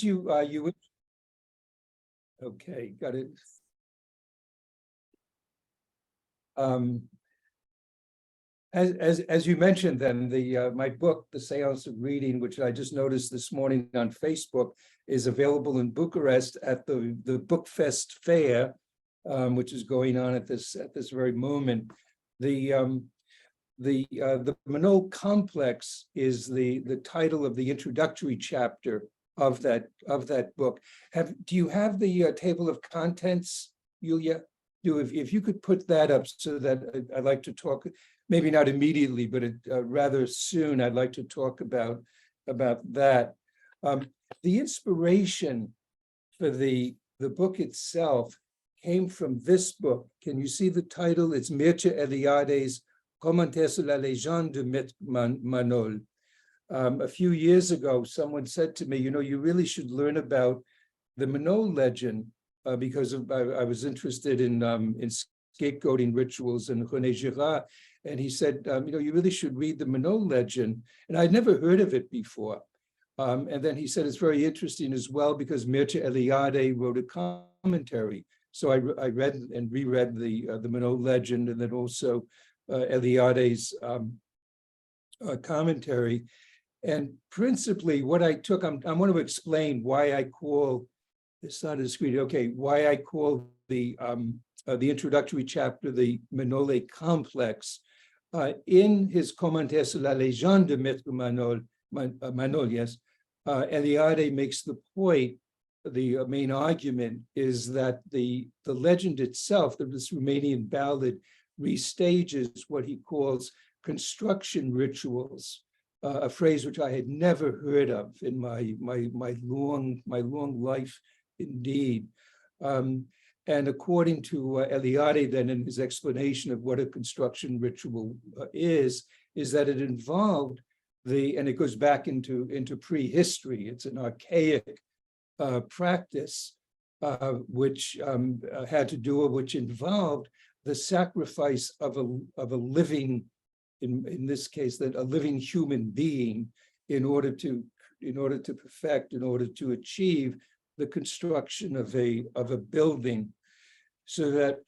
you okay, got it. As you mentioned, then my book, The Seance of Reading, which I just noticed this morning on Facebook, is available in Bucharest at the Bookfest Fair, which is going on at this very moment. The Manole Complex is the title of the introductory chapter of that book. Do you have the table of contents, Yulia? If you could put that up so that I'd like to talk, maybe not immediately, but rather soon, I'd like to talk about that. The inspiration for the book itself came from this book. Can you see the title? It's Mircea Eliade's Commentaire sur la légende de Maître Manole. A few years ago, someone said to me, you really should learn about the Manole legend because I was interested in scapegoating rituals and René Girard. And he said, you really should read the Manole legend. And I'd never heard of it before. And then he said, it's very interesting as well because Mircea Eliade wrote a commentary. So I read and reread the Manole legend, and then also Eliade's commentary. And principally what I took, I want to explain why I call, it's not a screen, okay, why I call the introductory chapter, the Manole Complex. In his Commentaire sur la légende de Maître Manole, yes, Eliade makes the point, the main argument is that the legend itself, this Romanian ballad, restages what he calls construction rituals, a phrase which I had never heard of in my long life, indeed. And according to Eliade, then in his explanation of what a construction ritual is that it involved and it goes back into prehistory. It's an archaic practice which had to do, which involved the sacrifice of a living, in this case, that a living human being, in order to perfect, in order to achieve the construction of a building. So that,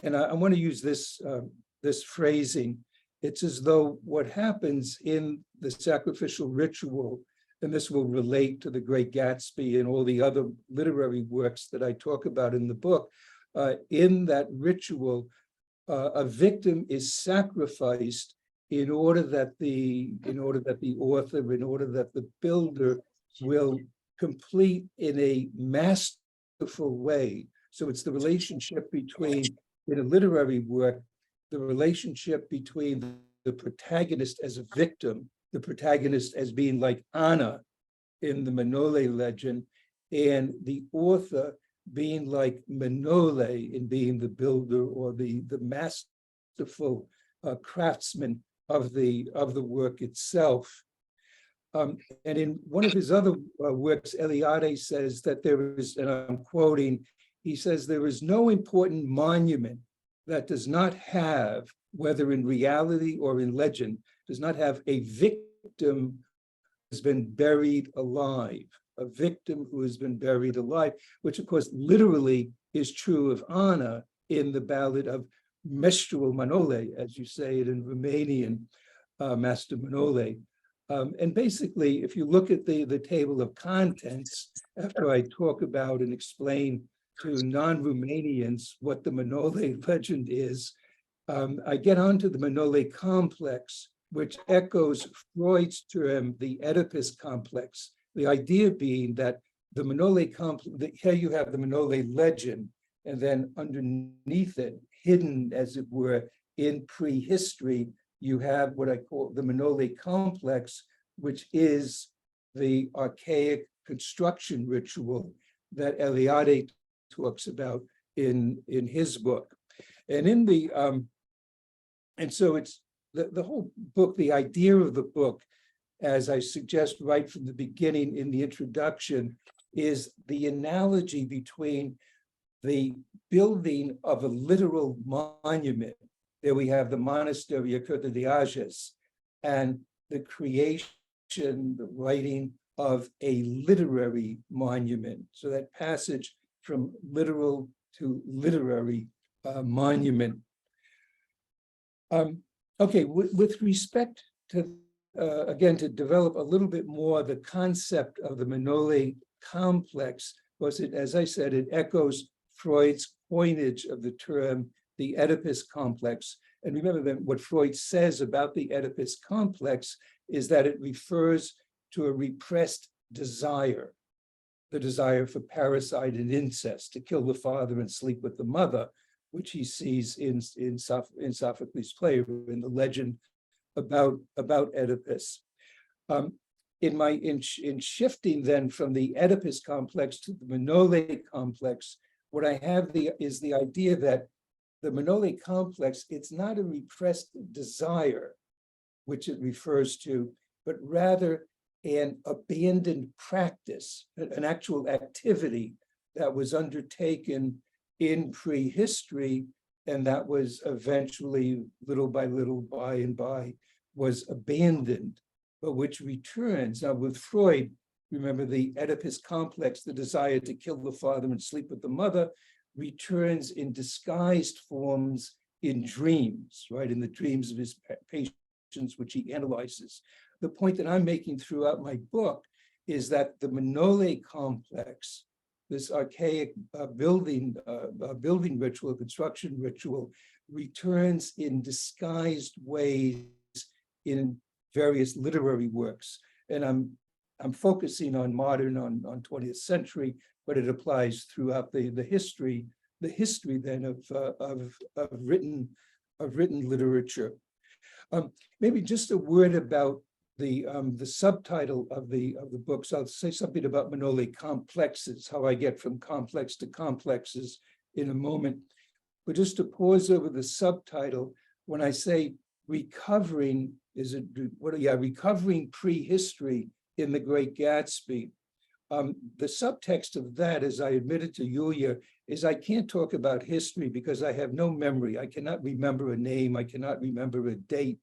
and I want to use this phrasing, it's as though what happens in the sacrificial ritual, and this will relate to the Great Gatsby and all the other literary works that I talk about in the book, in that ritual, a victim is sacrificed in order that the author, in order that the builder will complete in a masterful way. So it's the relationship between, in a literary work, the relationship between the protagonist as a victim, the protagonist as being like Anna in the Manole legend, and the author being like Manole in being the builder or the masterful craftsman of the work itself. And in one of his other works, Eliade says that there is, and I'm quoting, he says, there is no important monument that does not have, whether in reality or in legend, does not have a victim who has been buried alive, a victim who has been buried alive, which of course literally is true of Anna in the ballad of Meșterul Manole, as you say it in Romanian, Master Manole. And basically, if you look at the table of contents, after I talk about and explain to non-Romanians what the Manole legend is, I get onto the Manole complex, which echoes Freud's term, the Oedipus complex. The idea being that the Manole complex, here you have the Manole legend, and then underneath it, hidden as it were in prehistory, you have what I call the Manole complex, which is the archaic construction ritual that Eliade talks about in his book. And in the and so it's the whole book, the idea of the book, as I suggest right from the beginning in the introduction, is the analogy between the building of a literal monument. There we have the monastery of Curtea de Arges, and the creation, the writing of a literary monument. So that passage from literal to literary monument. Okay, with respect to, again, to develop a little bit more the concept of the Manole complex, was it, as I said, it echoes Freud's coinage of the term, the Oedipus complex. And remember that what Freud says about the Oedipus complex is that it refers to a repressed desire, the desire for parricide and incest, to kill the father and sleep with the mother, which he sees in Sophocles' play, in the legend about Oedipus. In shifting then from the Oedipus complex to the Manole complex, what I have is the idea that the Manole complex, it's not a repressed desire, which it refers to, but rather an abandoned practice, an actual activity that was undertaken in prehistory, and that was eventually, little by little, by and by, was abandoned, but which returns. Now with Freud, remember the Oedipus complex, the desire to kill the father and sleep with the mother, returns in disguised forms in dreams, right? In the dreams of his patients, which he analyzes. The point that I'm making throughout my book is that the Manole complex, this archaic building ritual, construction ritual, returns in disguised ways in various literary works. And I'm focusing on modern, on 20th century, but it applies throughout the history then of written literature. Maybe just a word about the subtitle of the books. I'll say something about Manole complexes, how I get from complex to complexes in a moment. But just to pause over the subtitle, when I say recovering, recovering prehistory in the Great Gatsby. The subtext of that, as I admitted to Yulia, is I can't talk about history because I have no memory. I cannot remember a name. I cannot remember a date.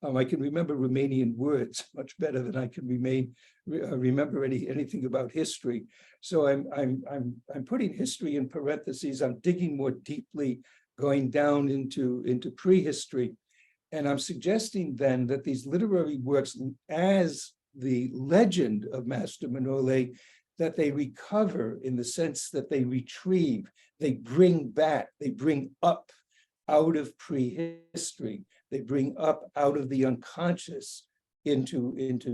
I can remember Romanian words much better than I can remember anything about history. So I'm putting history in parentheses. I'm digging more deeply, going down into prehistory. And I'm suggesting then that these literary works, as the legend of Master Manole, that they recover in the sense that they retrieve, they bring back, they bring up out of prehistory, they bring up out of the unconscious into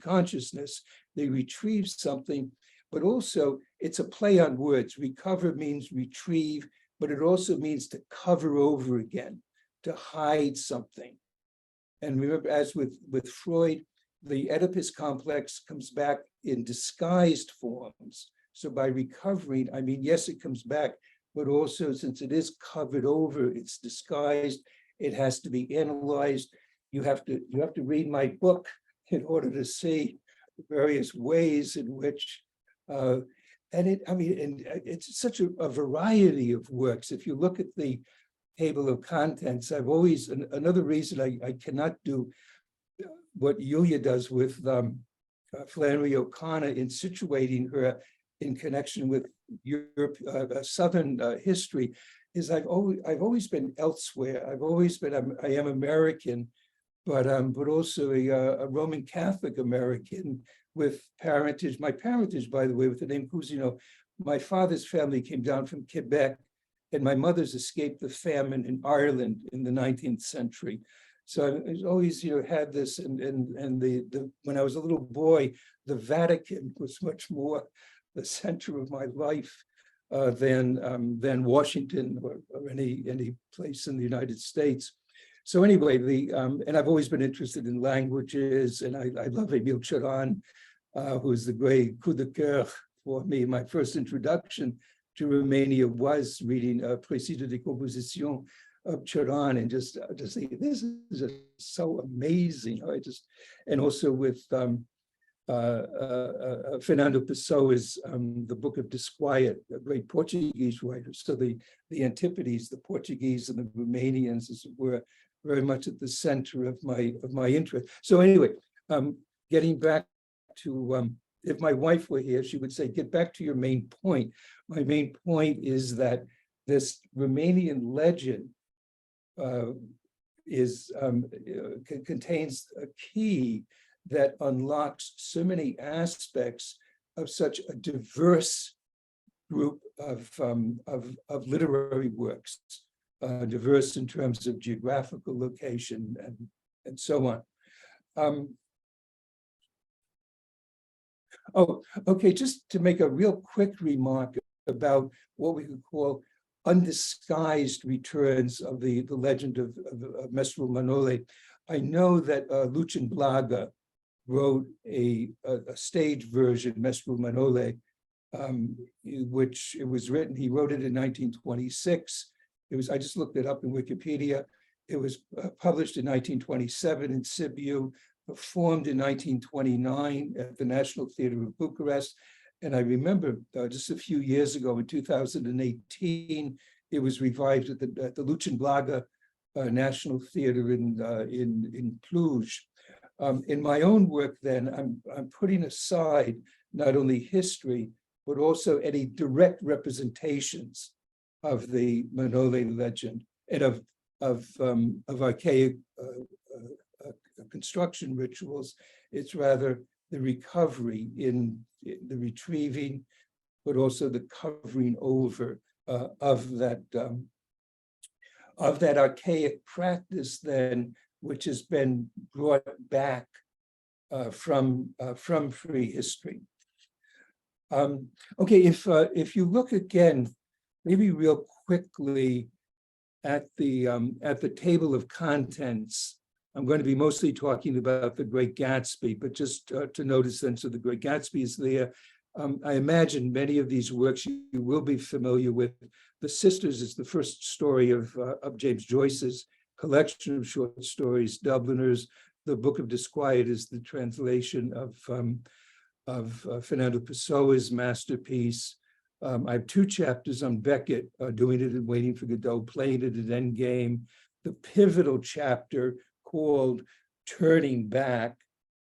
consciousness. They retrieve something, but also it's a play on words. Recover means retrieve, but it also means to cover over again, to hide something. And remember, as with Freud, the Oedipus complex comes back in disguised forms. So by recovering, I mean, yes, it comes back, but also since it is covered over, it's disguised, it has to be analyzed. You have to read my book in order to see various ways in which, and it's such a variety of works. If you look at the table of contents, I've always, another reason I cannot do what Yulia does with Flannery O'Connor in situating her in connection with Europe, Southern history, is I've always been elsewhere. I am American, but also a Roman Catholic American with parentage. My parentage, by the way, with the name Cousineau, my father's family came down from Quebec, and my mother's escaped the famine in Ireland in the 19th century. So I always, had this, and when I was a little boy, the Vatican was much more the center of my life than Washington or any place in the United States. So anyway, and I've always been interested in languages, and I love Émile Cioran, who's the great coup de cœur for me. My first introduction to Romania was reading Précis de décomposition of Cioran, and just thinking, this is just so amazing. And also with Fernando Pessoa's The Book of Disquiet, a great Portuguese writer. So the Antipodes, the Portuguese and the Romanians were very much at the center of my interest. So anyway, getting back to, if my wife were here, she would say, get back to your main point. My main point is that this Romanian legend contains a key that unlocks so many aspects of such a diverse group of literary works, diverse in terms of geographical location and so on. Oh, okay, just to make a real quick remark about what we could call undisguised returns of the legend of Mestre Manole. I know that Lucian Blaga wrote a stage version, Mestre Manole, which it was written, he wrote it in 1926. I just looked it up in Wikipedia. It was published in 1927 in Sibiu, performed in 1929 at the National Theatre of Bucharest. And I remember just a few years ago in 2018, it was revived at the Lucian Blaga National Theatre in Cluj. In my own work then, I'm putting aside not only history, but also any direct representations of the Manole legend and of archaic construction rituals. It's rather the recovery in the retrieving, but also the covering over of that archaic practice then, which has been brought back from prehistory. Okay, if you look again, maybe real quickly at the table of contents, I'm going to be mostly talking about The Great Gatsby, but just to notice then, so The Great Gatsby is there. I imagine many of these works you will be familiar with. The Sisters is the first story of James Joyce's collection of short stories, Dubliners. The Book of Disquiet is the translation of Fernando Pessoa's masterpiece. I have 2 chapters on Beckett, Doing It and Waiting for Godot, playing it at Endgame. The pivotal chapter called Turning Back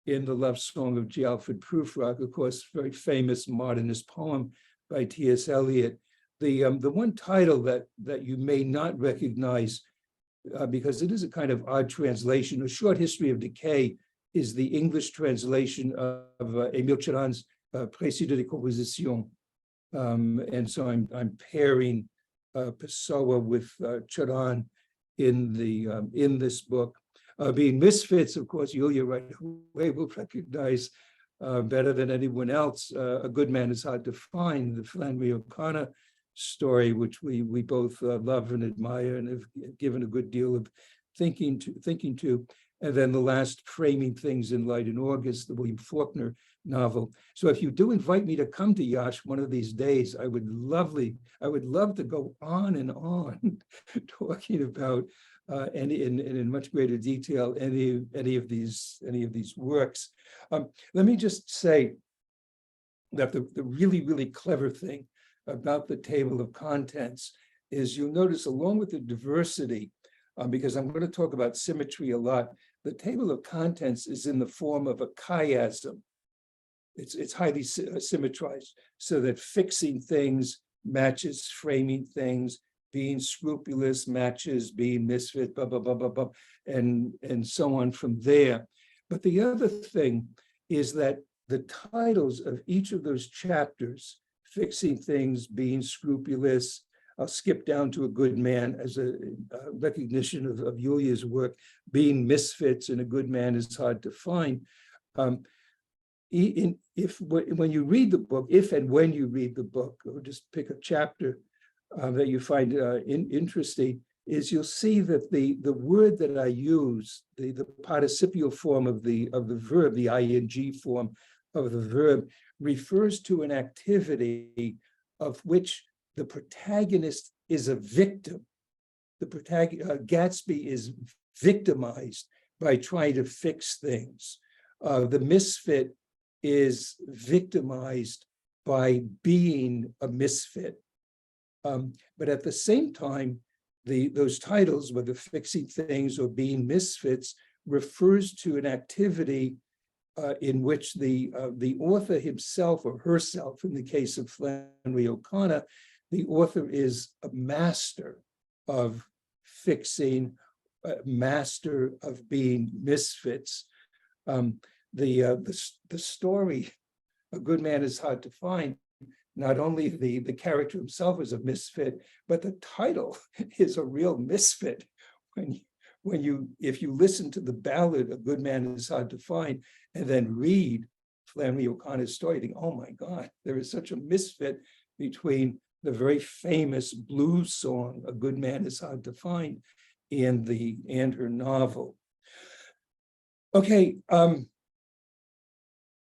in the Love Song of G. Alfred Prufrock, of course, very famous modernist poem by T.S. Eliot. The one title that you may not recognize, because it is a kind of odd translation, A Short History of Decay, is the English translation of Émile Cioran's Précis de décomposition. And so I'm pairing Pessoa with Cioran in this book. Being misfits, of course, Yulia right away will recognize better than anyone else. A Good Man is Hard to Find, the Flannery O'Connor story, which we both love and admire and have given a good deal of thinking to. And then the last, Framing Things in Light in August, the William Faulkner novel. So if you do invite me to come to Yash one of these days, I would love to go on and on talking about and in much greater detail any of these works. Let me just say that the really, really clever thing about the table of contents is you'll notice, along with the diversity, because I'm going to talk about symmetry a lot, the table of contents is in the form of a chiasm. It's highly symmetrized, so that fixing things matches framing things, being scrupulous matches being misfit, blah, blah, blah, blah, blah, and so on from there. But the other thing is that the titles of each of those chapters, Fixing Things, Being Scrupulous, I'll skip down to A Good Man as a recognition of Yulia's work, Being Misfits and A Good Man is Hard to Find. When you read the book, if and when you read the book, or just pick a chapter that you find interesting, is you'll see that the word that I use, the participial form of the verb, the ing form of the verb, refers to an activity of which the protagonist is a victim. Gatsby is victimized by trying to fix things. The misfit is victimized by being a misfit. But at the same time, those titles, whether Fixing Things or Being Misfits, refers to an activity in which the author himself or herself, in the case of Flannery O'Connor, the author is a master of fixing, a master of being misfits. The story, A Good Man is Hard to Find, not only the character himself is a misfit, but the title is a real misfit. If you listen to the ballad, A Good Man is Hard to Find, and then read Flannery O'Connor's story, you think, oh my God, there is such a misfit between the very famous blues song, A Good Man is Hard to Find, and her novel. Okay,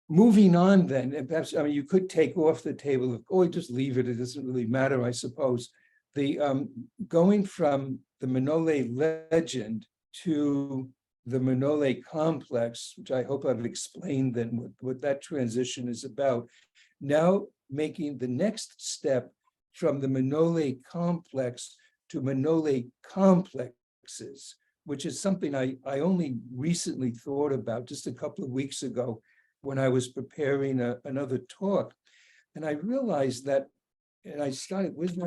moving on then, and perhaps, I mean, you could take off the table of, oh, just leave it, it doesn't really matter, I suppose. Going from the Manole legend to the Manole complex, which I hope I've explained then what that transition is about, now making the next step from the Manole complex to Manole complexes, which is something I only recently thought about just a couple of weeks ago when I was preparing another talk. And I realized that, and I started with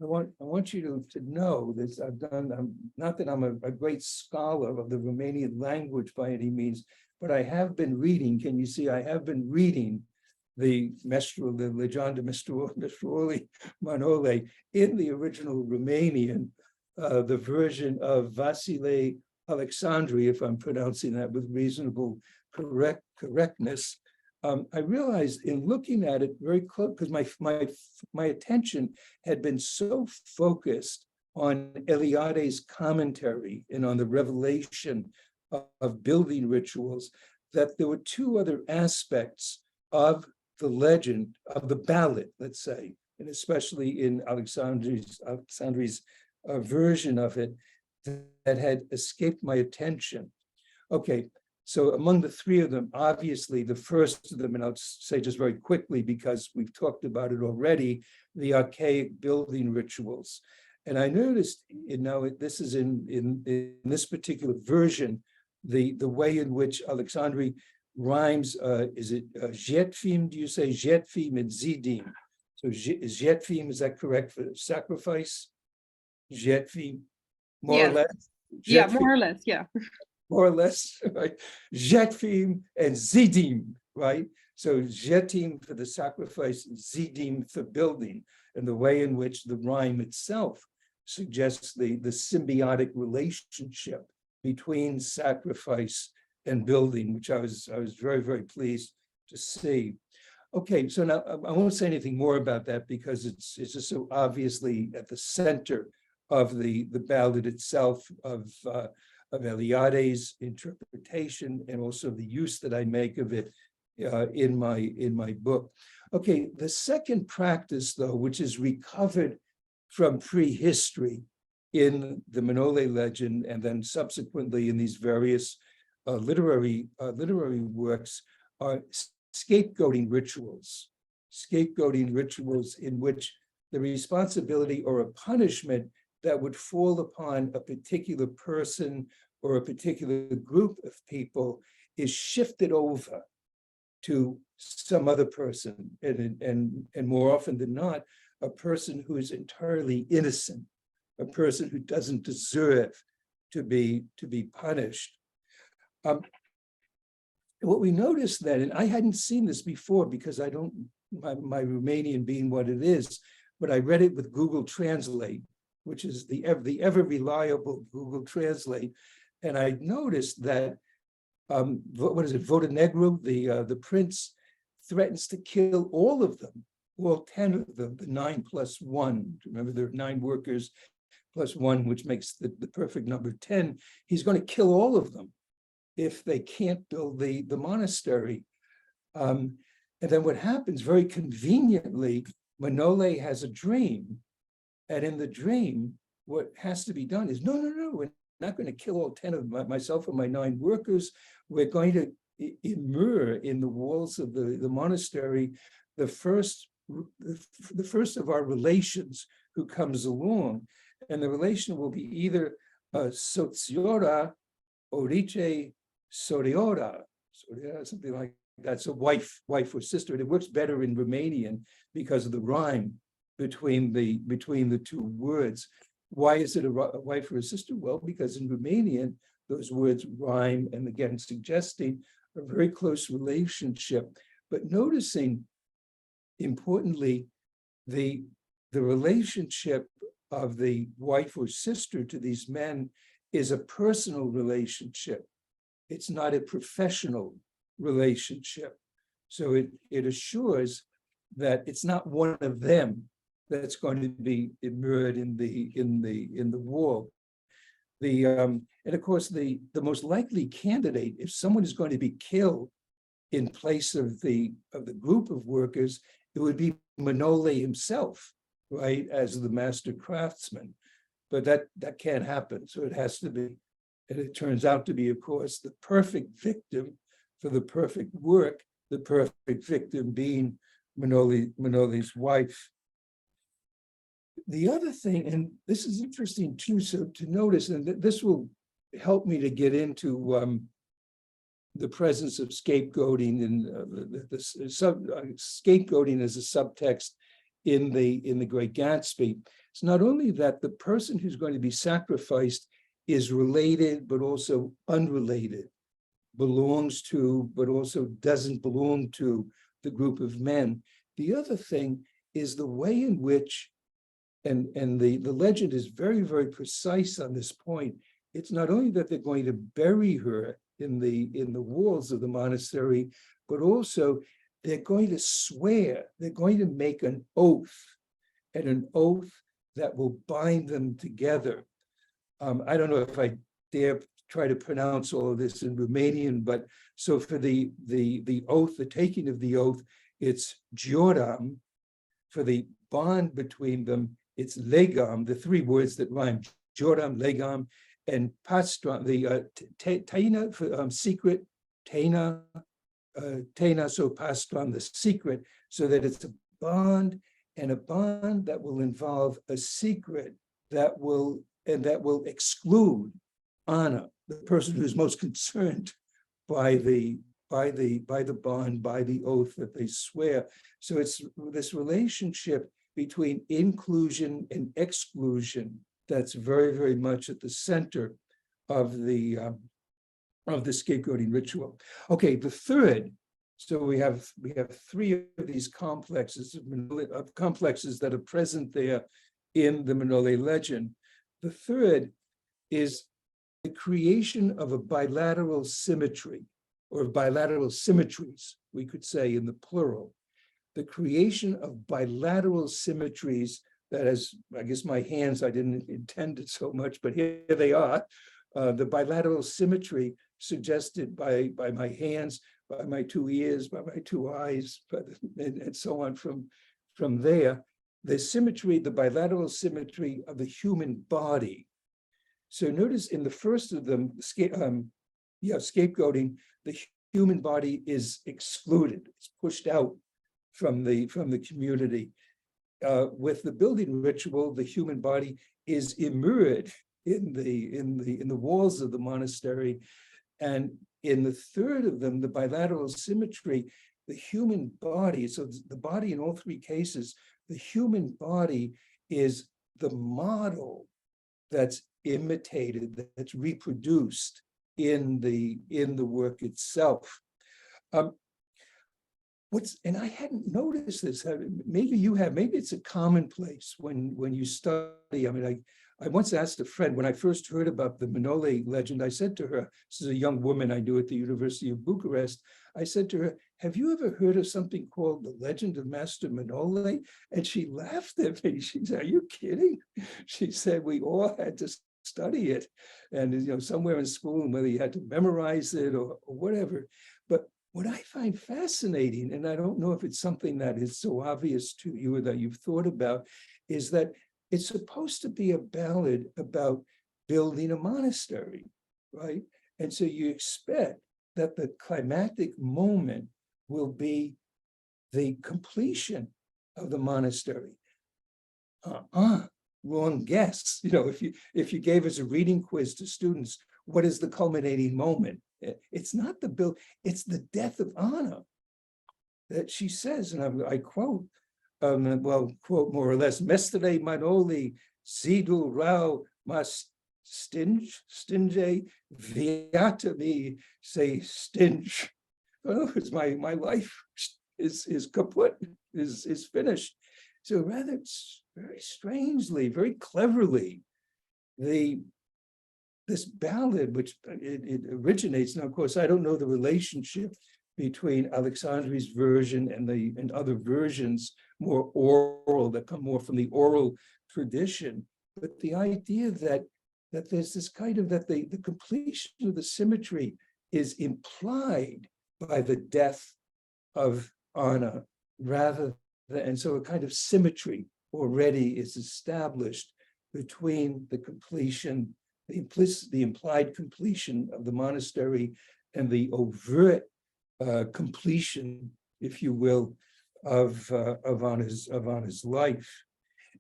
I want you to know this. I've done, not that I'm a great scholar of the Romanian language by any means, but I have been reading, can you see, I have been reading the Legenda Mestruoli Manole in the original Romanian, the version of Vasile Alexandri, if I'm pronouncing that with reasonable correctness. I realized in looking at it very close, because my attention had been so focused on Eliade's commentary and on the revelation of building rituals, that there were two other aspects of the legend, of the ballad, let's say, and especially in Alexandri's version of it, that had escaped my attention. Okay. So among the three of them, obviously the first of them, and I'll say just very quickly because we've talked about it already, the archaic building rituals. And I noticed, this is in this particular version, the way in which Alexandri rhymes, is it Jetfim? Do you say Jetfim and Zidim? So Jetfim, is that correct for sacrifice? Jetfim, more or less? Yeah, more or less, yeah. More or less, right? Jetfim and Zidim, right? So Jetim for the sacrifice, Zidim for building, and the way in which the rhyme itself suggests the symbiotic relationship between sacrifice and building, which I was very, very pleased to see. Okay, so now I won't say anything more about that because it's just so obviously at the center of the ballad itself, of Eliade's interpretation, and also the use that I make of it in my book. Okay, the second practice, though, which is recovered from prehistory in the Manole legend, and then subsequently in these various literary works, are scapegoating rituals. Scapegoating rituals in which the responsibility or a punishment that would fall upon a particular person or a particular group of people is shifted over to some other person, and more often than not, a person who is entirely innocent, a person who doesn't deserve to be punished. What we noticed then, and I hadn't seen this before because I don't, my Romanian being what it is, but I read it with Google Translate, which is the ever reliable Google Translate, and I noticed that what is it, Vodenegro, the prince, threatens to kill all of them, all 10 of them, the 9 plus 1. Remember, there are 9 workers plus 1, which makes the perfect number 10. He's going to kill all of them if they can't build the monastery. And then what happens, very conveniently, Manole has a dream. And in the dream, what has to be done is, no, we're not going to kill all 10 of myself and my 9 workers. We're going to immure in the walls of the monastery the first of our relations who comes along. And the relation will be either Sotsiora Orice Soriora, So yeah, something like that. So wife or sister. And it works better in Romanian because of the rhyme between the two words. Why is it a wife or a sister? Well, because in Romanian, those words rhyme and again suggesting a very close relationship. But noticing, importantly, the relationship of the wife or sister to these men is a personal relationship. It's not a professional relationship. So it assures that it's not one of them that's going to be immured in the wall. And of course, the most likely candidate, if someone is going to be killed in place of the group of workers, it would be Manole himself, right, as the master craftsman. But that can't happen. So it has to be, and it turns out to be, of course, the perfect victim for the perfect work, the perfect victim being Manole's wife. The other thing, and this is interesting too, so to notice, and this will help me to get into the presence of scapegoating and scapegoating as a subtext in the Great Gatsby. It's not only that the person who's going to be sacrificed is related, but also unrelated, belongs to, but also doesn't belong to the group of men. The other thing is the way in which, and the legend is very, very precise on this point. It's not only that they're going to bury her in the walls of the monastery, but also they're going to swear, they're going to make an oath, and an oath that will bind them together. I don't know if I dare try to pronounce all of this in Romanian, but so for the oath, the taking of the oath, it's joram. For the bond between them, it's legam, the three words that rhyme, joram, legam, and pastram, the taina for secret, taina, so pastram, the secret, so that it's a bond, and a bond that will involve a secret that will exclude Anna, the person who's most concerned by the bond, by the oath that they swear. So it's this relationship between inclusion and exclusion that's very, very much at the center of the scapegoating ritual. Okay, the third. So we have three of these complexes that are present there in the Manole legend. The third is the creation of a bilateral symmetry, or bilateral symmetries, we could say in the plural. The creation of bilateral symmetries that, as I guess my hands, I didn't intend it so much, but here they are. The bilateral symmetry suggested by my hands, by my two ears, by my two eyes, and so on from there. The symmetry, the bilateral symmetry of the human body. So notice in the first of them, scapegoating, the human body is excluded, it's pushed out from the community. With the building ritual, the human body is immured in the walls of the monastery. And in the third of them, the bilateral symmetry, the human body, so the body in all three cases, the human body is the model that's imitated, that's reproduced in the work itself. And I hadn't noticed this. Maybe you have. Maybe it's a commonplace when you study. I mean, I once asked a friend when I first heard about the Manole legend. I said to her, this is a young woman I knew at the University of Bucharest. I said to her, "Have you ever heard of something called the Legend of Master Manole?" And she laughed at me. She said, "Are you kidding?" She said, "We all had to study it, and somewhere in school, whether you had to memorize it or whatever." But what I find fascinating, and I don't know if it's something that is so obvious to you or that you've thought about, is that it's supposed to be a ballad about building a monastery, right? And so you expect that the climactic moment will be the completion of the monastery. Wrong guess. If you gave us a reading quiz to students, what is the culminating moment? it's not the bill, it's the death of Anna that she says, and I quote, well, quote more or less, Mestere Manole, Sidul Rao, mas stinge, viata me, say stinge. Oh, it's my life is kaput, is finished. So rather, very strangely, very cleverly, this ballad, which it originates. Now, of course, I don't know the relationship between Alexandri's version and other versions, more oral, that come more from the oral tradition. But the idea that there's this kind of, that the completion of the symmetry is implied by the death of Anna, rather than, and so a kind of symmetry already is established between the completion, the implied completion of the monastery and the overt completion, if you will, of Anna's life.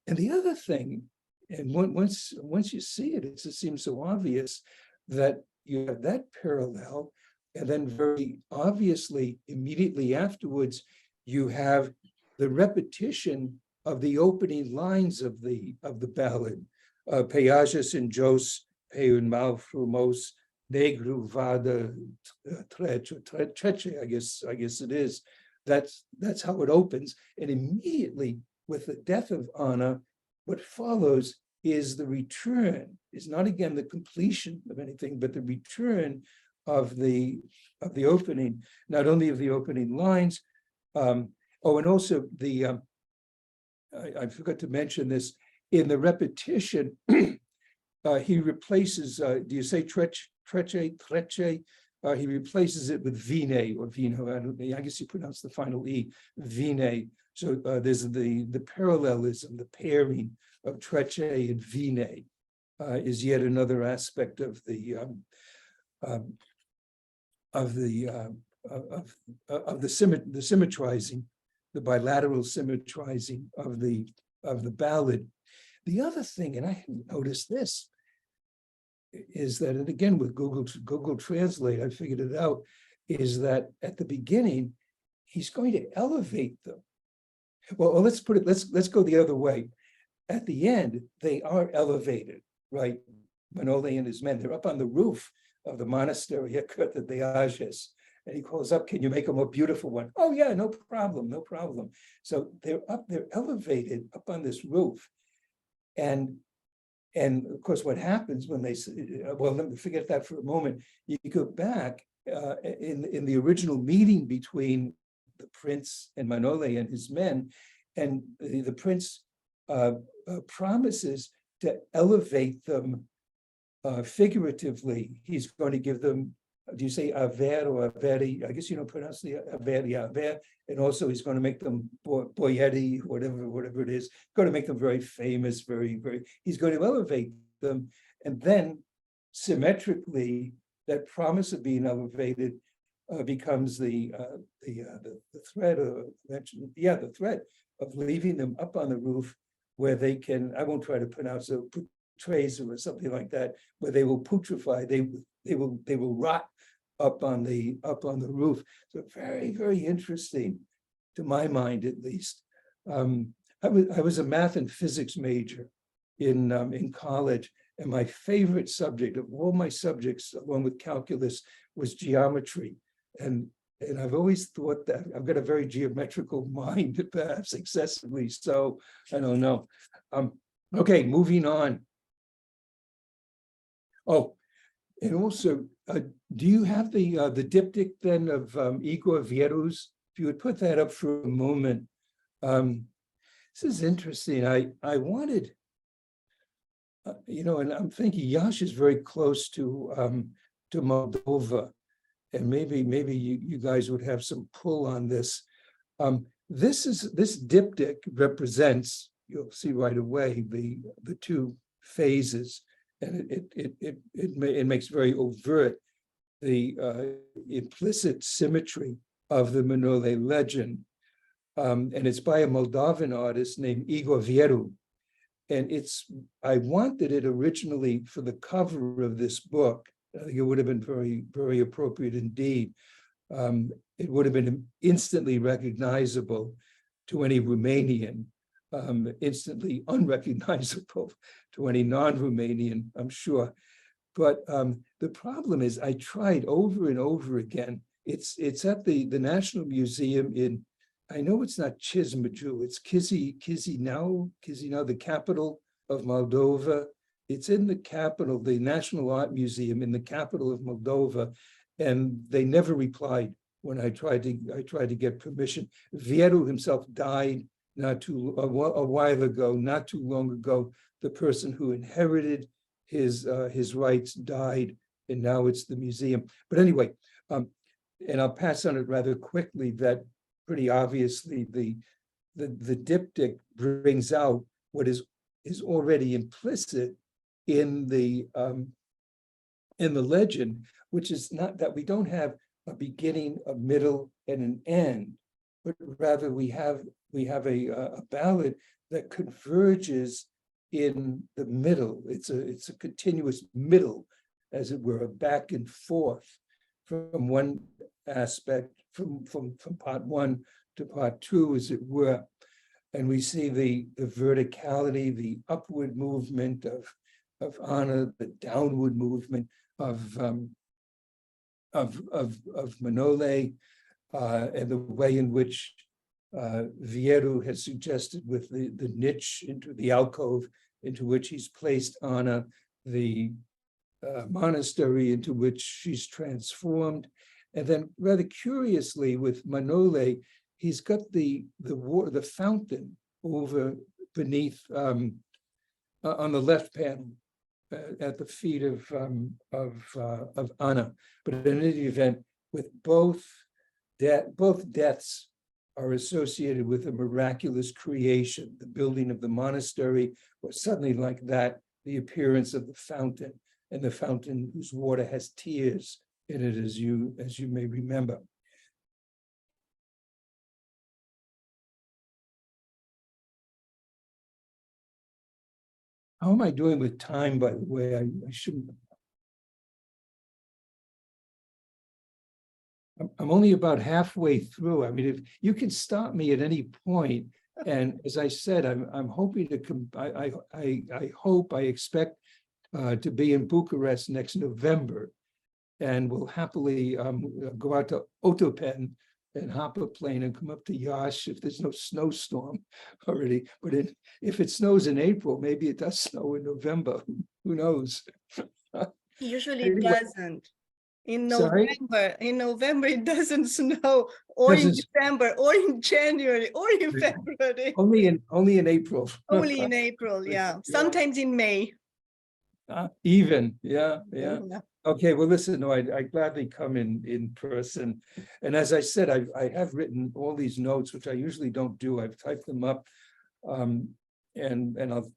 And the other thing, and once you see it, it just seems so obvious that you have that parallel, and then very obviously, immediately afterwards, you have the repetition of the opening lines of the ballad, Peajas in Jos, Peun mal frumos, negru vada treche, I guess it is. That's how it opens. And immediately with the death of Anna, what follows is the return, is not again the completion of anything, but the return of the opening, not only of the opening lines, and also the I forgot to mention this, in the repetition, he replaces, do you say treche? He replaces it with vine or vino. I guess you pronounce the final E, vine. So there's the parallelism, the pairing of treche and vine is yet another aspect of the symmetrizing, the bilateral symmetrizing of the ballad. The other thing, and I hadn't noticed this, is that, and again with Google Translate, I figured it out, is that at the beginning, he's going to elevate them. Well, let's go the other way. At the end, they are elevated, right? Manole and his men, they're up on the roof of the monastery at Curta de Ages. And he calls up, can you make a more beautiful one? Oh yeah, no problem, no problem. So they're elevated up on this roof. And of course, what happens when they say, well, let me forget that for a moment. You go back in the original meeting between the prince and Manole and his men, and the prince promises to elevate them figuratively. He's going to give them, do you say aver or averi? I guess you don't pronounce the aver. And also he's going to make them boyeti, whatever it is, going to make them very famous, he's going to elevate them. And then symmetrically, that promise of being elevated becomes the threat the threat of leaving them up on the roof where they can, I won't try to pronounce it, trace or something like that, where they will putrefy, they will rot up on the roof. So very interesting, to my mind at least. I was a math and physics major in college, and my favorite subject of all my subjects, along with calculus, was geometry. And I've always thought that I've got a very geometrical mind, perhaps excessively so. I don't know. Okay, moving on. Oh, and also, do you have the diptych then of Igor Vieru's? If you would put that up for a moment. This is interesting. I wanted, and I'm thinking Yash is very close to Moldova, and maybe you guys would have some pull on this. This diptych represents, you'll see right away, the two phases. And it makes very overt the implicit symmetry of the Manole legend. And it's by a Moldovan artist named Igor Vieru. And I wanted it originally for the cover of this book, I think it would have been very, very appropriate indeed. It would have been instantly recognizable to any Romanian, instantly unrecognizable to any non-Romanian, I'm sure. But the problem is I tried over and over again. It's at the National Museum in, I know it's not Chismaju, it's Chisinau, the capital of Moldova. It's in the capital, the National Art Museum in the capital of Moldova, and they never replied when I tried to get permission. Vieru himself died a while ago, not too long ago. The person who inherited his rights died, and now it's the museum. But anyway, and I'll pass on it rather quickly, that pretty obviously the diptych brings out what is already implicit in the legend, which is not that we don't have a beginning, a middle, and an end, but rather we have a ballad that converges in the middle. It's a continuous middle, as it were, a back and forth from one aspect, from part one to part two, as it were. And we see the verticality, the upward movement of Anna, the downward movement of Manole, and the way in which Vieru has suggested with the niche into the alcove into which he's placed Anna, the monastery into which she's transformed. And then rather curiously with Manole, he's got the fountain over beneath on the left panel at the feet of Anna. But in any event, with both deaths are associated with a miraculous creation, the building of the monastery, or suddenly like that, the appearance of the fountain, and the fountain whose water has tears in it, as you may remember. How am I doing with time, by the way? I shouldn't. I'm only about halfway through. I mean, if you can stop me at any point, and as I said, I'm hoping to come. I expect to be in Bucharest next November, and will happily go out to Otopen and hop a plane and come up to Yash if there's no snowstorm already. But if it snows in April, maybe it does snow in November. Who knows? Usually it doesn't. In Sorry? November it doesn't snow, or in December, or in January, or in February. Only in April. Only in April, yeah. Sometimes in May. Even, yeah. Okay, well, listen, no, I gladly come in person. And as I said, I have written all these notes, which I usually don't do. I've typed them up, and I'll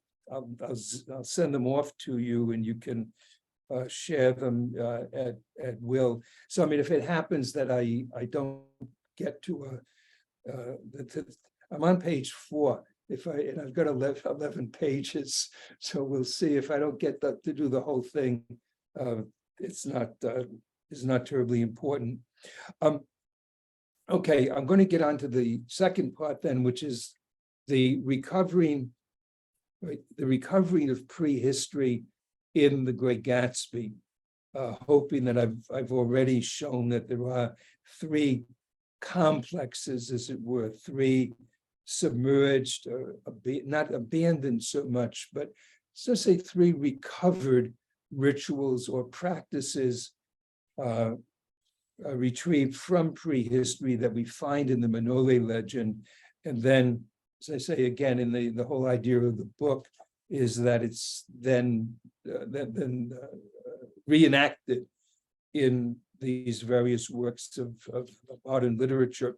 send them off to you, and you can share them at will. So, I mean, if it happens that I don't get to I'm on page 4. And I've got 11 pages, so we'll see. If I don't get to do the whole thing, it's not terribly important. Okay, I'm going to get on to the second part then, which is the recovering of prehistory in the Great Gatsby, hoping that I've already shown that there are 3 complexes, as it were, 3 submerged, not abandoned so much, but let's say 3 recovered rituals or practices retrieved from prehistory that we find in the Manole legend. And then, as I say again, in the whole idea of the book is that it's then reenacted in these various works of modern literature.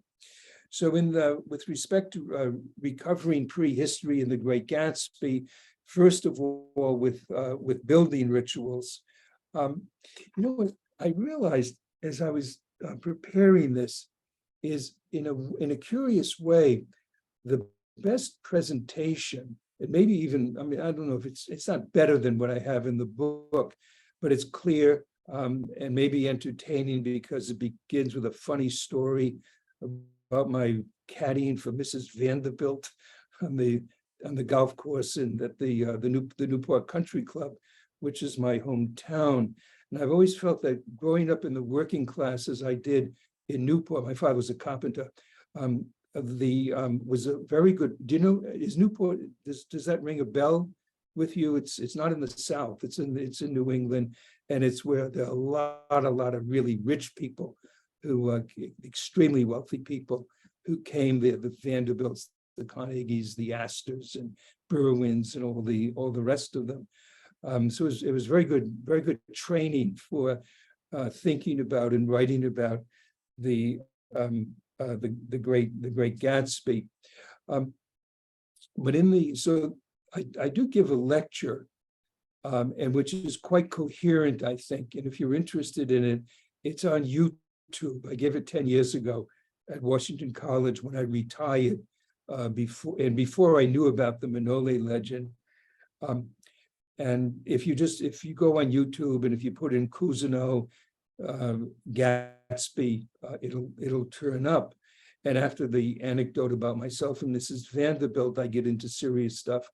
So with respect to recovering prehistory in the Great Gatsby, first of all, with building rituals, what I realized as I was preparing this is in a curious way, the best presentation, and maybe even, I mean, I don't know if it's not better than what I have in the book, but it's clear. and maybe entertaining because it begins with a funny story about my caddying for Mrs. Vanderbilt on the golf course and at the Newport Country Club, which is my hometown. And I've always felt that growing up in the working class as I did in Newport, my father was a carpenter, was a very good. Do you know, is Newport, does that ring a bell with you? It's not in the South, it's in New England, and it's where there are a lot of really rich people who extremely wealthy people who came there, the Vanderbilts, the Carnegies, the Astors and Berwins and all the rest of them. So it was very good training for thinking about and writing about the great Gatsby. But I do give a lecture, and which is quite coherent, I think. And if you're interested in it, it's on YouTube. I gave it 10 years ago at Washington College when I retired, before I knew about the Manole legend. And if you go on YouTube and if you put in Cousineau, Gatsby, it'll turn up. And after the anecdote about myself and Mrs. Vanderbilt, I get into serious stuff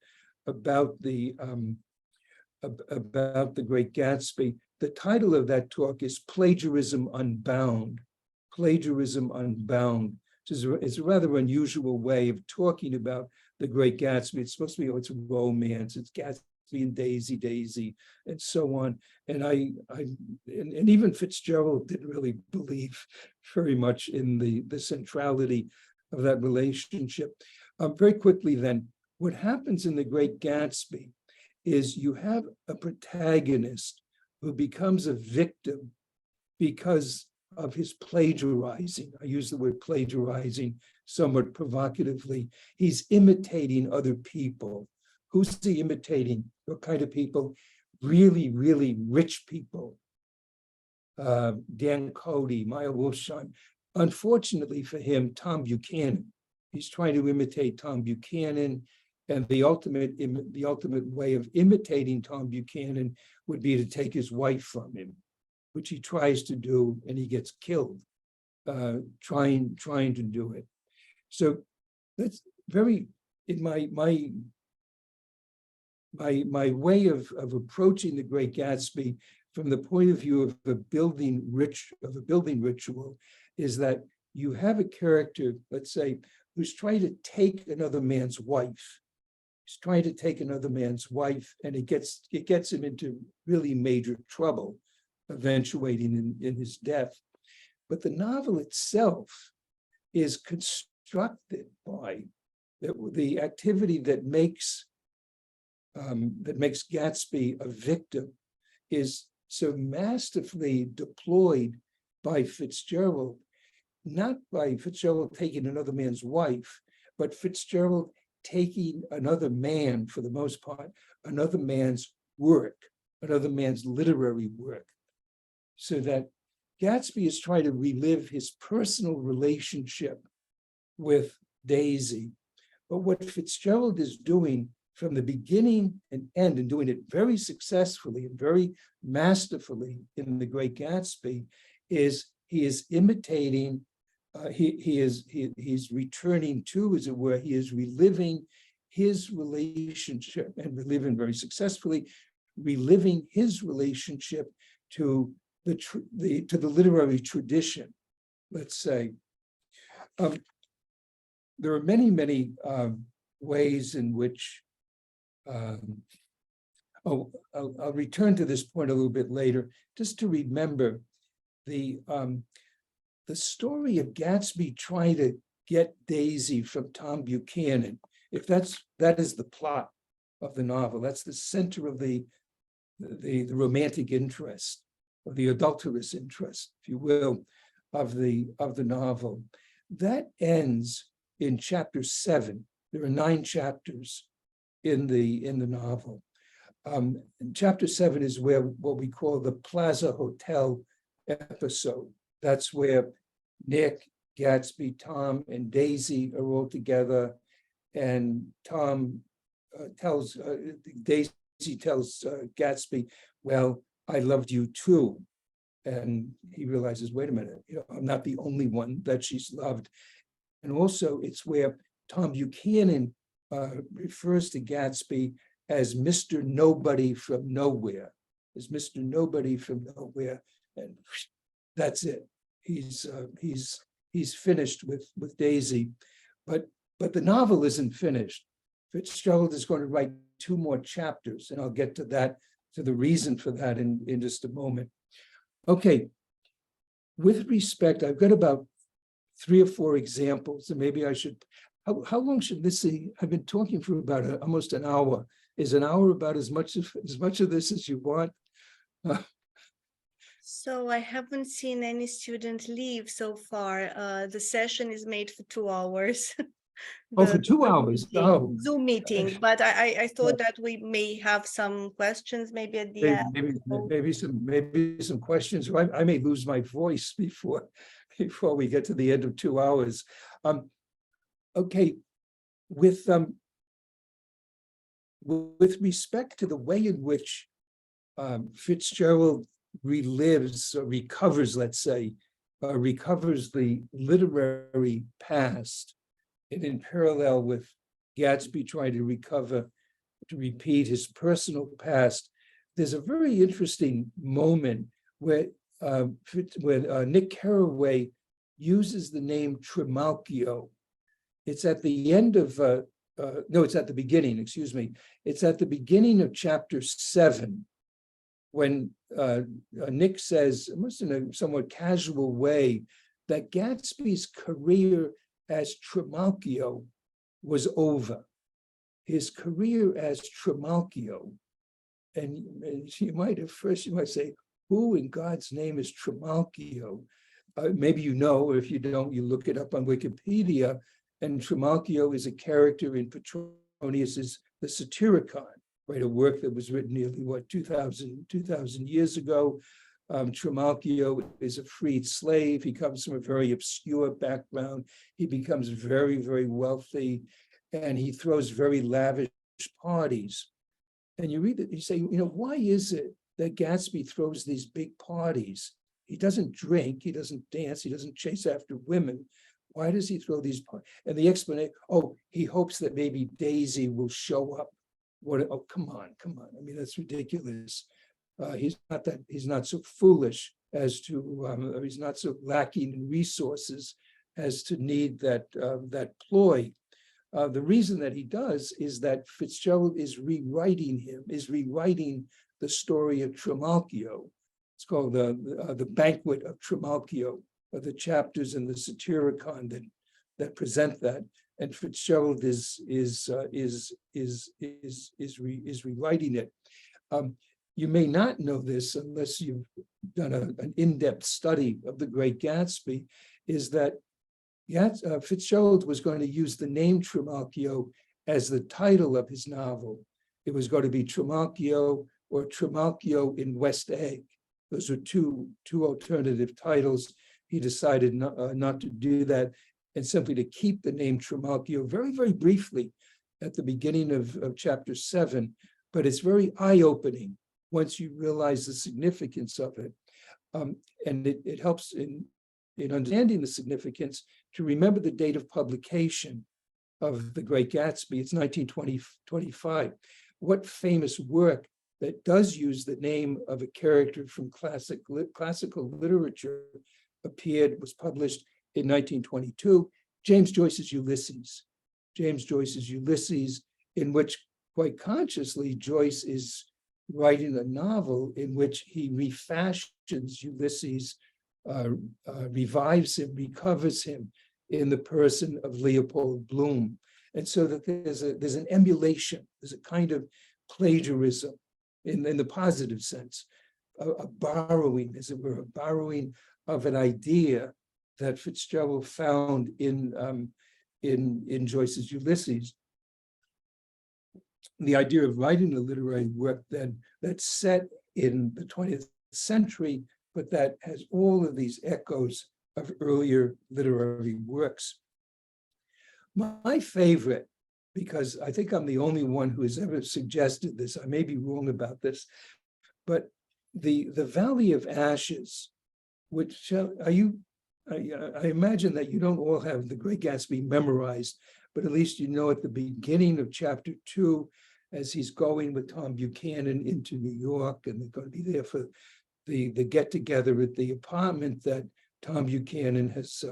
about the Great Gatsby. The title of that talk is Plagiarism Unbound. Plagiarism Unbound. It's a rather unusual way of talking about the Great Gatsby. It's supposed to be, it's romance, it's Gatsby and Daisy, and so on. And and even Fitzgerald didn't really believe very much in the centrality of that relationship. Very quickly then, what happens in the Great Gatsby is you have a protagonist who becomes a victim because of his plagiarizing. I use the word plagiarizing somewhat provocatively. He's imitating other people. Who's he imitating? What kind of people? Really, really rich people. Dan Cody, Maya Wolfsheim. Unfortunately for him, Tom Buchanan. He's trying to imitate Tom Buchanan, and the ultimate way of imitating Tom Buchanan would be to take his wife from him, which he tries to do, and he gets killed trying to do it. So that's very, in my way of approaching the Great Gatsby from the point of view of a building ritual is that you have a character, let's say, who's trying to take another man's wife. He's trying to take another man's wife, and it gets him into really major trouble, eventuating in his death. But the novel itself is constructed by the activity that makes Gatsby a victim is so masterfully deployed by Fitzgerald, not by Fitzgerald taking another man's wife, but Fitzgerald taking another man, for the most part, another man's work, another man's literary work, so that Gatsby is trying to relive his personal relationship with Daisy. But what Fitzgerald is doing from the beginning and end, and doing it very successfully and very masterfully in The Great Gatsby, is he is imitating, he's returning to, as it were, he is reliving his relationship, and reliving very successfully, reliving his relationship to the literary tradition, let's say. There are many ways in which I'll return to this point a little bit later, just to remember the story of Gatsby trying to get Daisy from Tom Buchanan. If that is the plot of the novel, that's the center of the romantic interest, or the adulterous interest, if you will, of the novel. That ends in chapter 7. There are 9 chapters in the novel. Chapter 7 is where what we call the Plaza Hotel episode. That's where Nick, Gatsby, Tom, and Daisy are all together, and Tom Daisy tells Gatsby, "Well, I loved you too." And he realizes, wait a minute, I'm not the only one that she's loved. And also it's where Tom Buchanan refers to Gatsby as Mr. Nobody from Nowhere, as Mr. Nobody from Nowhere. And that's it. He's finished with Daisy, but the novel isn't finished. Fitzgerald is going to write 2 more chapters, and I'll get to that, to the reason for that in just a moment. Okay, with respect, I've got about 3 or 4 examples, and maybe I should. How long should this be? I've been talking for about almost an hour. Is an hour about as much of this as you want? So I haven't seen any student leave so far. The session is made for 2 hours. Oh, for 2 hours. Meeting, Oh, Zoom meeting, but I thought that we may have some questions maybe at the end. maybe some questions. I may lose my voice before we get to the end of 2 hours. Okay, with respect to the way in which Fitzgerald relives or recovers, let's say, recovers the literary past, and in parallel with Gatsby trying to repeat his personal past, there's a very interesting moment where Nick Carraway uses the name Trimalchio. It's at the end of, no, it's at the beginning, excuse me. It's at the beginning of chapter 7, when Nick says, almost in a somewhat casual way, that Gatsby's career as Trimalchio was over. His career as Trimalchio, and you might say, who in God's name is Trimalchio? Maybe you know, or if you don't, you look it up on Wikipedia, and Trimalchio is a character in Petronius's The Satyricon, right? A work that was written nearly, 2,000 years ago. Trimalchio is a freed slave. He comes from a very obscure background. He becomes very, very wealthy, and he throws very lavish parties. And you read it, you say, why is it that Gatsby throws these big parties? He doesn't drink, he doesn't dance, he doesn't chase after women. Why does he throw these parties? And the explanation, he hopes that maybe Daisy will show up. Come on. I mean, that's ridiculous. He's not so foolish as to, he's not so lacking in resources as to need that ploy. The reason that he does is that Fitzgerald is rewriting the story of Trimalchio. It's called the Banquet of Trimalchio, the chapters in the Satyricon that present that. And Fitzgerald is rewriting it. You may not know this unless you've done an in-depth study of the Great Gatsby, is that Fitzgerald was going to use the name Trimalchio as the title of his novel. It was going to be Trimalchio or Trimalchio in West Egg. Those are two alternative titles. He decided not to do that, and simply to keep the name Trimalchio very, very briefly at the beginning of chapter 7. But it's very eye-opening once you realize the significance of it. And it helps in understanding the significance to remember the date of publication of The Great Gatsby. It's 1925. What famous work that does use the name of a character from classical literature was published in 1922? James Joyce's Ulysses. James Joyce's Ulysses, in which quite consciously Joyce is writing a novel in which he refashions Ulysses, revives him, recovers him in the person of Leopold Bloom. And so that there's an emulation, there's a kind of plagiarism in the positive sense, a borrowing, as it were, a borrowing of an idea that Fitzgerald found in Joyce's Ulysses. The idea of writing a literary work then that's set in the 20th century, but that has all of these echoes of earlier literary works. My favorite, because I think I'm the only one who has ever suggested this, I may be wrong about this, but the Valley of Ashes are you, I imagine that you don't all have the Great Gatsby memorized, but at least you know at the beginning of chapter 2, as he's going with Tom Buchanan into New York, and they're going to be there for the get together at the apartment that Tom Buchanan has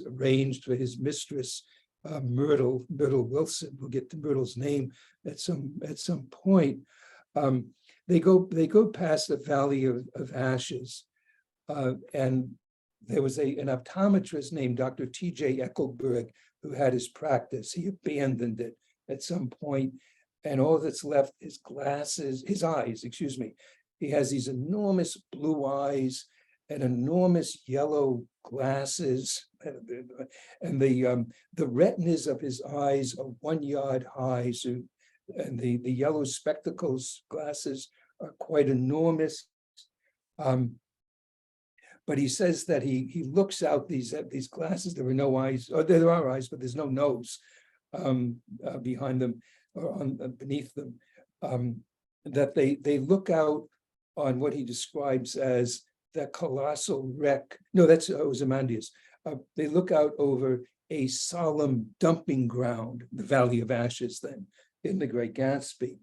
arranged for his mistress, Myrtle Wilson. We'll get to Myrtle's name at some point. They go past the Valley of Ashes, and there was an optometrist named Dr. T.J. Eckelberg who had his practice. He abandoned it at some point, and all that's left is his eyes, excuse me. He has these enormous blue eyes and enormous yellow glasses, and the retinas of his eyes are 1 yard high. So, and the yellow spectacles glasses are quite enormous. But he says that he looks out these glasses. There are no eyes, or there are eyes, but there's no nose behind them or beneath them. That they look out on what he describes as that colossal wreck. No, that's Ozymandias. They look out over a solemn dumping ground, the Valley of Ashes, then in the Great Gatsby.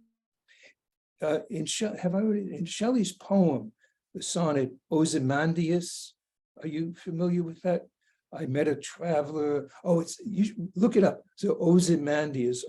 In Shelley's poem, the sonnet Ozymandias, are you familiar with that? I met a traveler. Oh, look it up. So Ozymandias,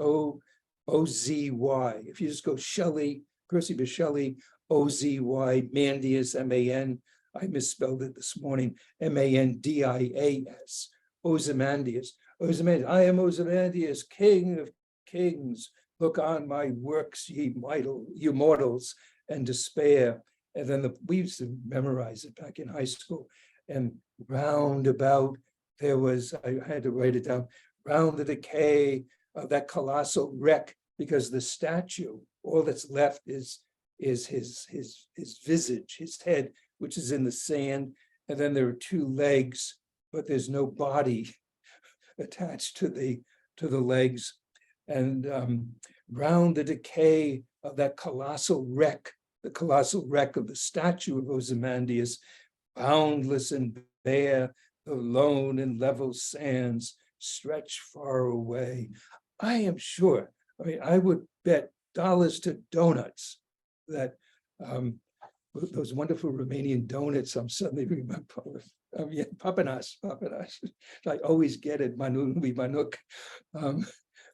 O-Z-Y. If you just go Shelley, Percy Bysshe Shelley, O-Z-Y, Mandias, M-A-N. I misspelled it this morning, M-A-N-D-I-A-S, Ozymandias. Ozymandias, I am Ozymandias, king of kings. Look on my works, ye mortals, and despair. And then we used to memorize it back in high school. And round about, there was, I had to write it down, round the decay of that colossal wreck, because the statue, all that's left is his visage, his head, which is in the sand. And then there are 2 legs, but there's no body attached to the legs. And round the decay of that colossal wreck, the colossal wreck of the statue of Ozymandias, boundless and bare, the lone and level sands stretch far away. I am sure, I mean, I would bet dollars to donuts that those wonderful Romanian donuts, I'm suddenly remember, papanas. I always get it, Manole Manuk,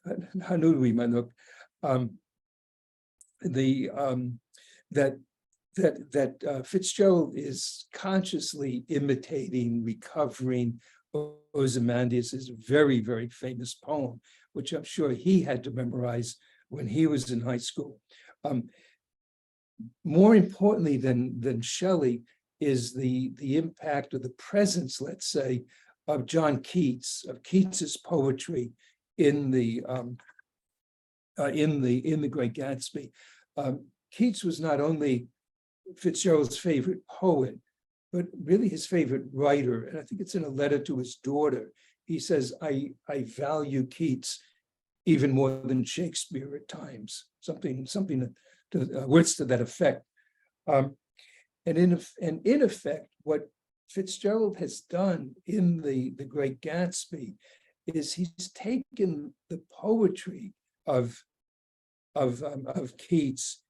Hanului Manuk. That Fitzgerald is consciously imitating, recovering Ozymandias' very, very famous poem, which I'm sure he had to memorize when he was in high school. More importantly than Shelley is the impact of the presence, let's say, of John Keats, of Keats's poetry in the Great Gatsby. Keats was not only Fitzgerald's favorite poet, but really his favorite writer. And I think it's in a letter to his daughter. He says, I value Keats even more than Shakespeare at times, something words to that effect. And in effect, what Fitzgerald has done in the Great Gatsby is he's taken the poetry of Keats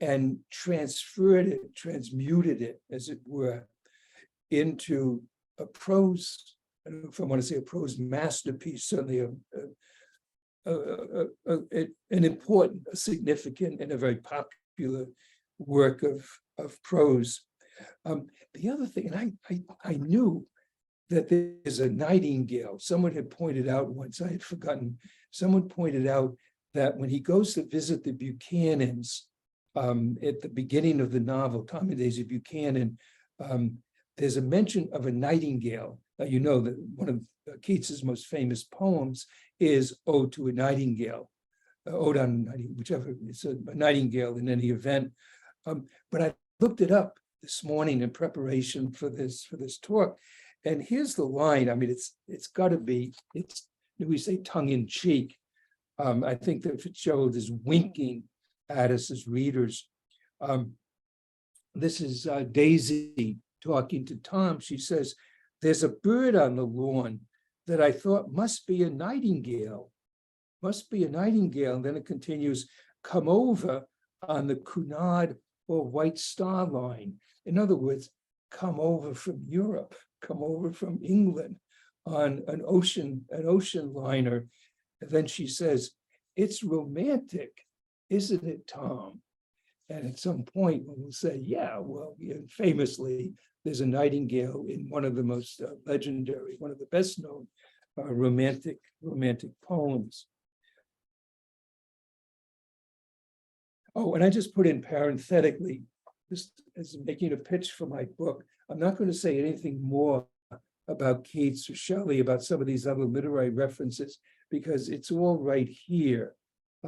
and transmuted it, as it were, into a prose, I don't know if I want to say a prose masterpiece, certainly an important, a significant, and a very popular work of prose. The other thing, and I knew that there's a nightingale. Someone had pointed out once, I had forgotten, someone pointed out that when he goes to visit the Buchanans at the beginning of the novel, Tom and Daisy Buchanan, there's a mention of a nightingale. You know that one of Keats's most famous poems is Ode to a Nightingale, Ode on a Nightingale, whichever, it's a nightingale in any event. But I looked it up this morning in preparation for this talk, and here's the line. I mean, it's got to be, we say tongue in cheek. I think that Fitzgerald is winking at us as readers. This is Daisy talking to Tom, she says, there's a bird on the lawn that I thought must be a nightingale, must be a nightingale. And then it continues, come over on the Cunard or White Star Line. In other words, come over from Europe, come over from England on an ocean liner. And then she says, it's romantic, isn't it, Tom? And at some point, we'll say, yeah, well, famously, there's a nightingale in one of the most legendary, one of the best known romantic poems. Oh, and I just put in parenthetically, just as making a pitch for my book, I'm not going to say anything more about Keats or Shelley, about some of these other literary references, because it's all right here,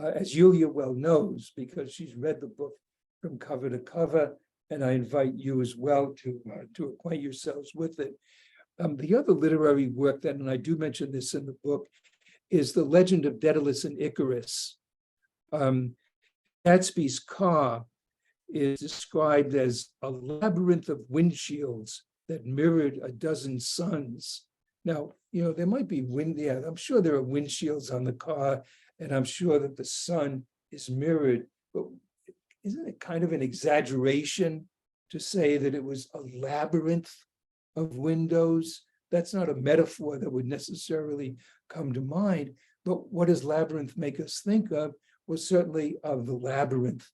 as Julia well knows, because she's read the book from cover to cover, and I invite you as well to acquaint yourselves with it. The other literary work that, and I do mention this in the book, is The Legend of Daedalus and Icarus. Gatsby's car is described as a labyrinth of windshields that mirrored a dozen suns. Now, there might be I'm sure there are windshields on the car, and I'm sure that the sun is mirrored, but isn't it kind of an exaggeration to say that it was a labyrinth of windows? That's not a metaphor that would necessarily come to mind, but what does labyrinth make us think of? Well, certainly of the labyrinth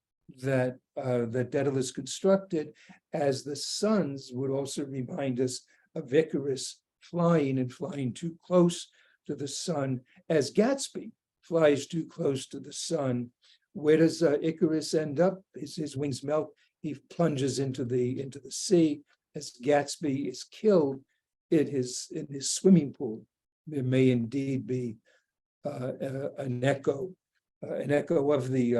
that Daedalus constructed, as the suns would also remind us of Icarus flying too close to the sun, as Gatsby flies too close to the sun. Where does Icarus end up? His wings melt. He plunges into the sea, as Gatsby is killed in his swimming pool. There may indeed be an echo of the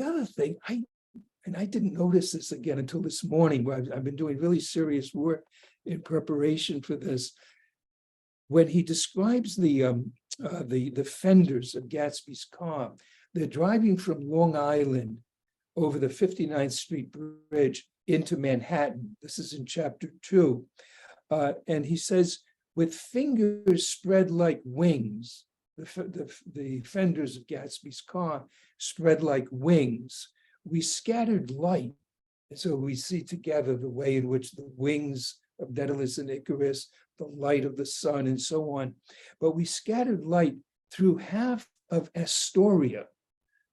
other thing. I didn't notice this again until this morning, where I've been doing really serious work in preparation for this. When he describes the fenders of Gatsby's car, they're driving from Long Island over the 59th Street Bridge into Manhattan. This is in chapter 2. And he says, with fingers spread like wings, the fenders of Gatsby's car spread like wings. We scattered light. And so we see together the way in which the wings of Daedalus and Icarus, the light of the sun, and so on. But we scattered light through half of Astoria.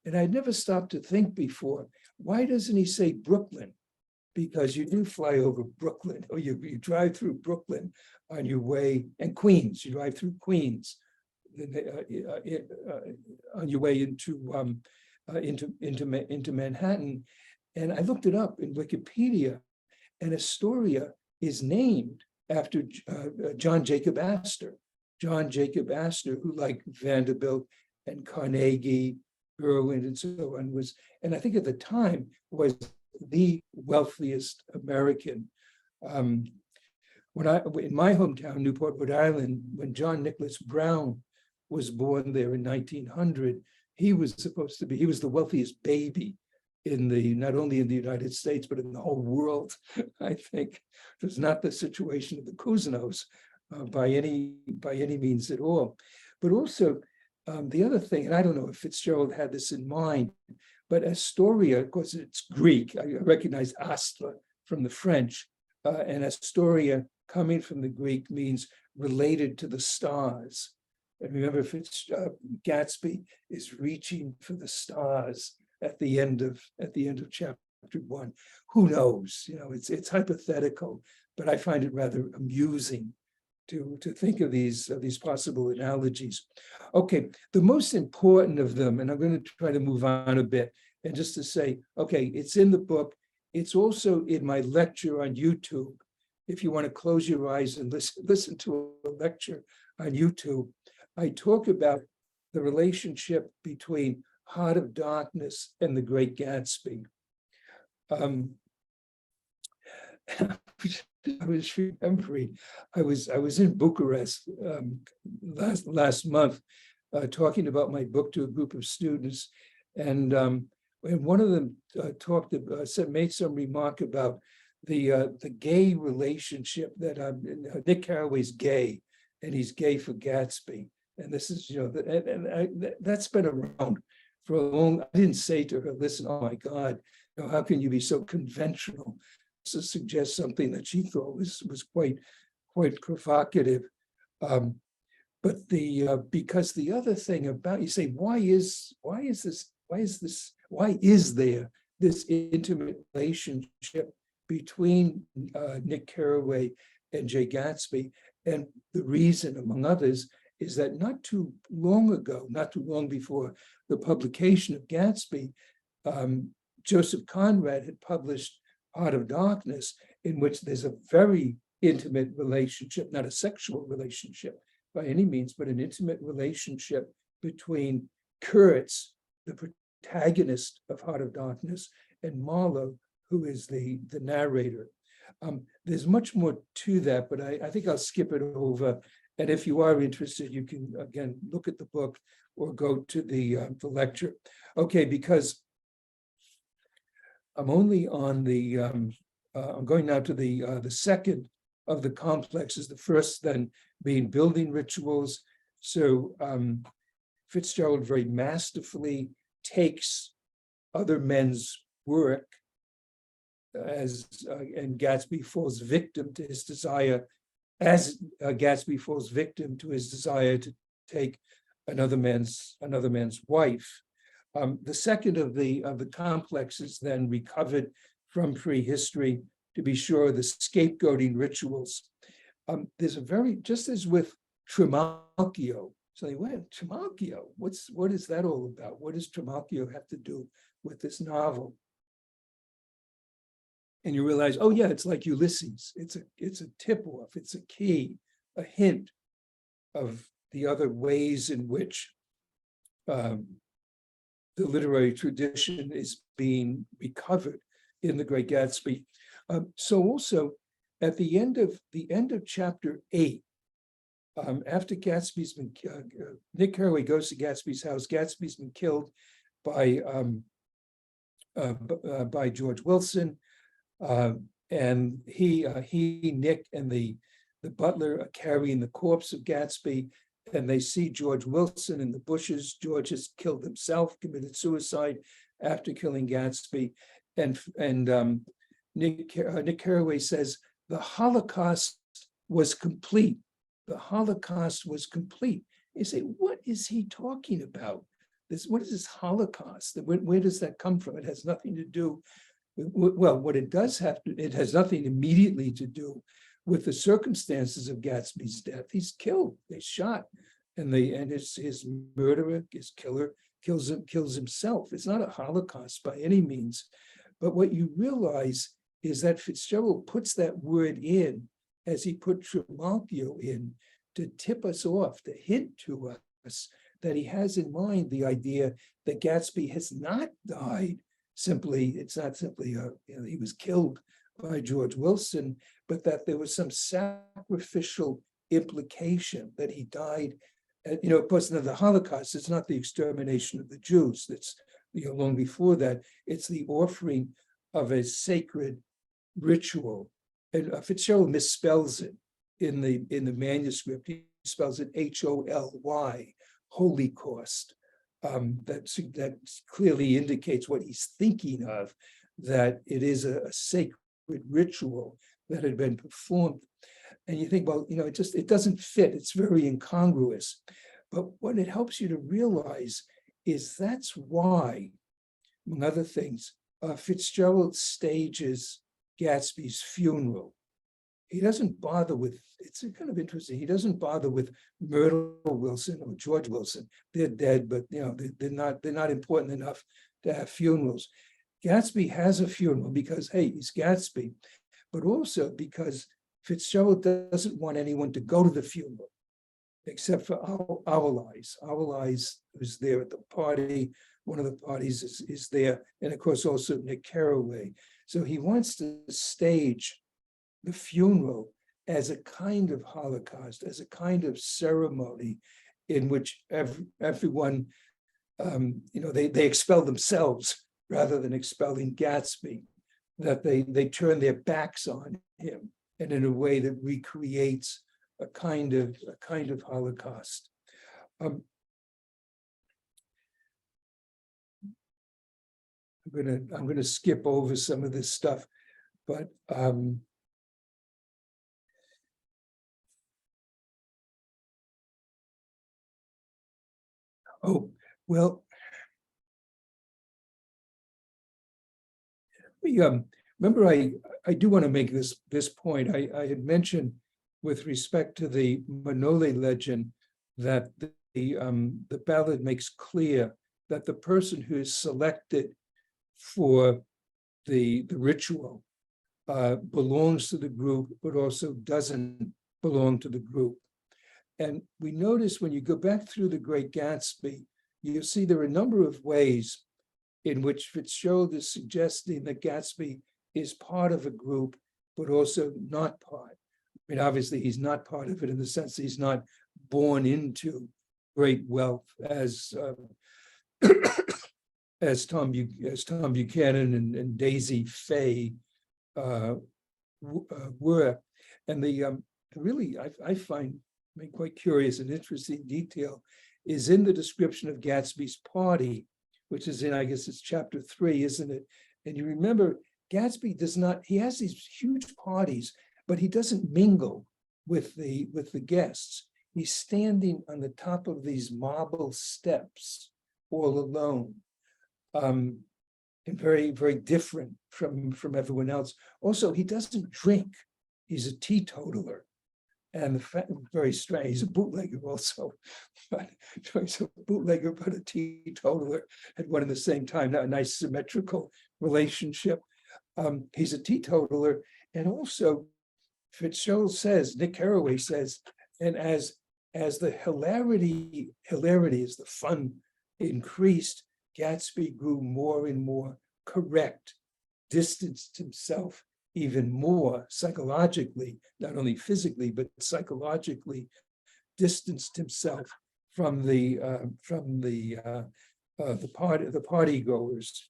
And I'd never stopped to think before, why doesn't he say Brooklyn? Because you do fly over Brooklyn, or you drive through Brooklyn on your way, and Queens, you drive through Queens on your way into Manhattan. And I looked it up in Wikipedia, and Astoria is named after John Jacob Astor. John Jacob Astor, who, like Vanderbilt and Carnegie, Berlin, and so on, was, and I think at the time, was the wealthiest American. In my hometown, Newport, Rhode Island, when John Nicholas Brown was born there in 1900, he was the wealthiest baby not only in the United States, but in the whole world. I think it was not the situation of the Cousinos by any means at all. But also the other thing, and I don't know if Fitzgerald had this in mind, but Astoria, of course, it's Greek. I recognize Astra from the French, and Astoria, coming from the Greek, means related to the stars. And remember, Gatsby is reaching for the stars at the end of chapter 1. Who knows? It's hypothetical, but I find it rather amusing to think of these possible analogies. Okay, the most important of them, and I'm going to try to move on a bit, and just to say, okay, it's in the book. It's also in my lecture on YouTube. If you want to close your eyes and listen to a lecture on YouTube, I talk about the relationship between Heart of Darkness and The Great Gatsby. I was remembering, I was in Bucharest last month talking about my book to a group of students, and one of them made some remark about the gay relationship that Nick Carraway's gay, and he's gay for Gatsby. And this is, that's been around for a long. I didn't say to her, listen, oh my God, how can you be so conventional? To suggest something that she thought was quite provocative. But because the other thing about, you say, why is there this intimate relationship between Nick Carraway and Jay Gatsby? And the reason, among others, is that not too long before the publication of Gatsby, Joseph Conrad had published Heart of Darkness, in which there's a very intimate relationship, not a sexual relationship by any means, but an intimate relationship between Kurtz, the protagonist of Heart of Darkness, and Marlowe, who is the narrator. There's much more to that, but I think I'll skip it over. And if you are interested, you can, again, look at the book or go to the lecture. Okay, because I'm only on the, I'm going now to the second of the complexes, the first then being building rituals. So Fitzgerald very masterfully takes other men's work and Gatsby falls victim to his desire, Gatsby falls victim to his desire to take another man's wife. The second of the complexes then recovered from prehistory, to be sure, the scapegoating rituals. There's a very, just as with Trimalchio, so they went, Trimalchio, what is that all about? What does Trimalchio have to do with this novel? And you realize, oh yeah, it's like Ulysses. It's a tip-off, it's a key, a hint of the other ways in which the literary tradition is being recovered in The Great Gatsby. So also at the end of chapter 8, after Gatsby's been Nick Carraway goes to Gatsby's house. Gatsby's been killed by George Wilson, and he, Nick, and the butler are carrying the corpse of Gatsby, and they see George Wilson in the bushes. George has killed himself, committed suicide after killing Gatsby, and Nick Carraway says the Holocaust was complete. The Holocaust was complete. You say, what is he talking about? What is this Holocaust? Where does that come from? It has nothing to do with, well, what it does have to, it has nothing immediately to do with the circumstances of Gatsby's death. He's killed, they shot, and his murderer, his killer, kills himself. It's not a Holocaust by any means. But what you realize is that Fitzgerald puts that word in, as he put Trimalchio in, to tip us off, to hint to us that he has in mind the idea that Gatsby has not died simply, it's not simply he was killed by George Wilson, but that there was some sacrificial implication that he died. Of course, the Holocaust is not the extermination of the Jews. That's long before that. It's the offering of a sacred ritual. And Fitzgerald misspells it in the manuscript. He spells it Holy, Holy Cost. That clearly indicates what he's thinking of, that it is a sacred ritual that had been performed. And you think, well, it doesn't fit. It's very incongruous. But what it helps you to realize is that's why, among other things, Fitzgerald stages Gatsby's funeral. He doesn't bother with, it's kind of interesting, he doesn't bother with Myrtle Wilson or George Wilson. They're dead, but they're not important enough to have funerals. Gatsby has a funeral because, hey, he's Gatsby, but also because Fitzgerald doesn't want anyone to go to the funeral, except for Owlies. Owlies was there at the party. One of the parties is there, and of course also Nick Carraway. So he wants to stage the funeral as a kind of Holocaust, as a kind of ceremony in which everyone, they expel themselves rather than expelling Gatsby. that they turn their backs on him, and in a way that recreates a kind of Holocaust. I'm gonna skip over some of this stuff, but oh, well, remember, I do want to make this point. I had mentioned with respect to the Manole legend that the ballad makes clear that the person who is selected for the ritual belongs to the group, but also doesn't belong to the group. And we notice when you go back through The Great Gatsby, you'll see there are a number of ways in which Fitzgerald is suggesting that Gatsby is part of a group, but also not part. I mean, obviously, he's not part of it in the sense that he's not born into great wealth as as Tom Buchanan and Daisy Fay were. And the really, I find quite curious and interesting detail is in the description of Gatsby's party, which is in, I guess it's chapter 3, isn't it? And you remember, Gatsby does not, he has these huge parties, but he doesn't mingle with the guests. He's standing on the top of these marble steps all alone. And very, very different from everyone else. Also, he doesn't drink. He's a teetotaler. And very strange, he's a bootlegger also. But he's a bootlegger, but a teetotaler at one and the same time. Not a nice symmetrical relationship. He's a teetotaler, and also Fitzgerald says, Nick Carraway says, and as the hilarity, as the fun increased, Gatsby grew more and more correct, distanced himself even more psychologically, not only physically, but psychologically, distanced himself from the party goers.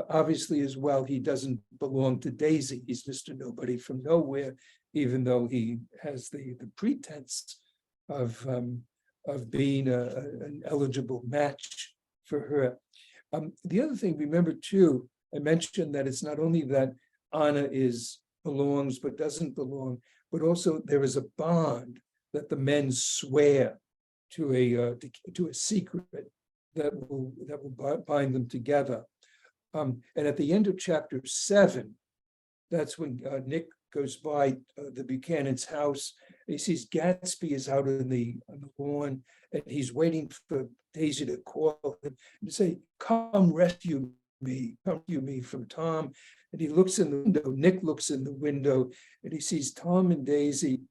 Obviously, as well, he doesn't belong to Daisy. He's Mr. Nobody from Nowhere, even though he has the pretense of being an eligible match for her. The other thing, remember too, I mentioned that it's not only that Anna belongs but doesn't belong, but also there is a bond that the men swear to a secret that will bind them together. And at the end of chapter 7, that's when Nick goes by the Buchanan's house. He sees Gatsby is out on the lawn, and he's waiting for Daisy to call him and say, "Come rescue me from Tom." And he looks in the window. Nick looks in the window, and he sees Tom and Daisy,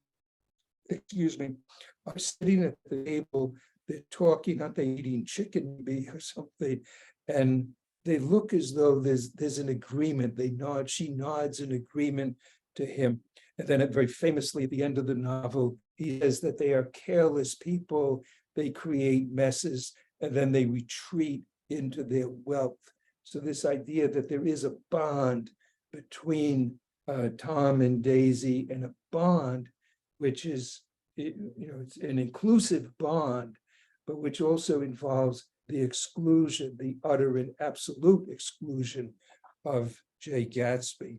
are sitting at the table. They're talking, aren't they eating chicken maybe or something? And they look as though there's an agreement. They nod, she nods in agreement to him. And then very famously at the end of the novel, he says that they are careless people, they create messes, and then they retreat into their wealth. So this idea that there is a bond between Tom and Daisy, and a bond which is, it's an inclusive bond, but which also involves the exclusion, the utter and absolute exclusion of Jay Gatsby.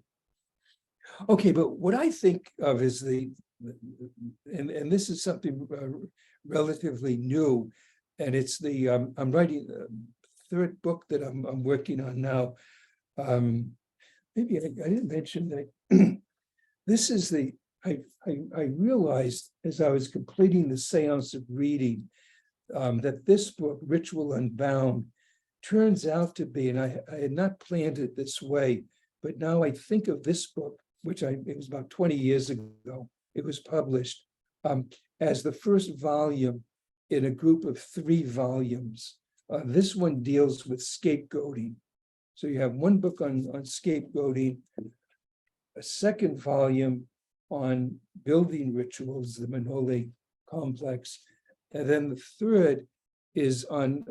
Okay, but what I think of is and this is something relatively new, and it's I'm writing the third book that I'm working on now. Maybe I didn't mention that this is I realized as I was completing the seance of reading that this book, Ritual Unbound, turns out to be, and I had not planned it this way, but now I think of this book, which it was about 20 years ago, it was published, as the first volume in a group of 3 volumes. This one deals with scapegoating. So you have one book on scapegoating, a second volume on building rituals, the Manole complex, and then the third is on,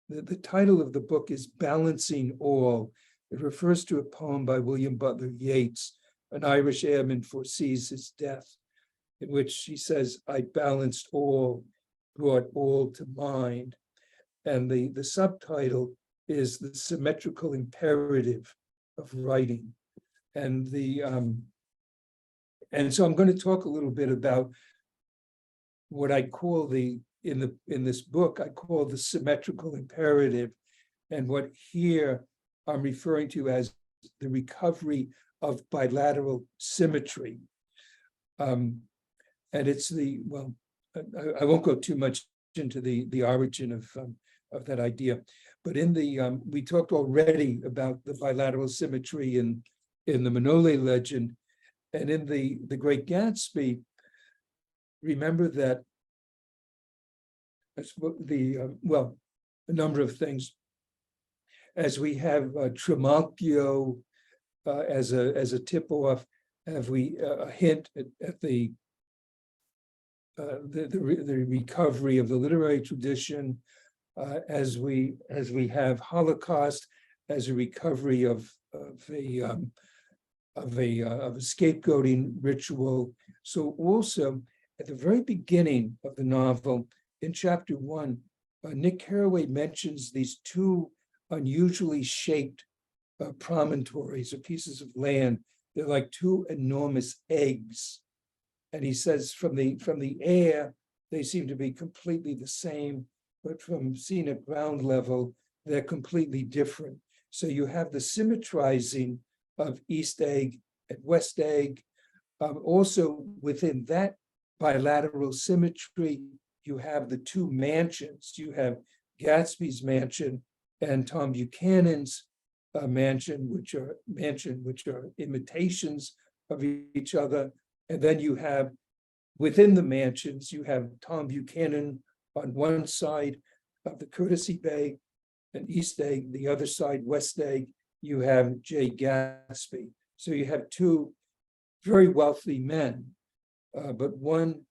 the title of the book is Balancing All, It refers to a poem by William Butler Yeats, an Irish airman foresees his death, in which he says, I balanced all, brought all to mind. And the subtitle is The Symmetrical Imperative of Writing. And so I'm going to talk a little bit about what I call in this book, I call the symmetrical imperative, and what here I'm referring to as the recovery of bilateral symmetry. And it's I won't go too much into the origin of that idea, but we talked already about the bilateral symmetry in the Manole legend, and in the Great Gatsby. Remember that a number of things, as we have Trimalchio as a tip-off, have we a hint at the recovery of the literary tradition, as we have Holocaust as a recovery of a scapegoating ritual. So also at the very beginning of the novel, in chapter 1, Nick Carraway mentions these two unusually shaped promontories or pieces of land. They're like two enormous eggs. And he says from the air, they seem to be completely the same, but from seen at ground level, they're completely different. So you have the symmetrizing of East Egg and West Egg. Also within that bilateral symmetry, you have the two mansions. You have Gatsby's mansion and Tom Buchanan's mansion, which are imitations of each other. And then you have, within the mansions, you have Tom Buchanan on one side of the Courtesy Bay and East Egg, the other side, West Egg, you have J. Gatsby. So you have two very wealthy men, but one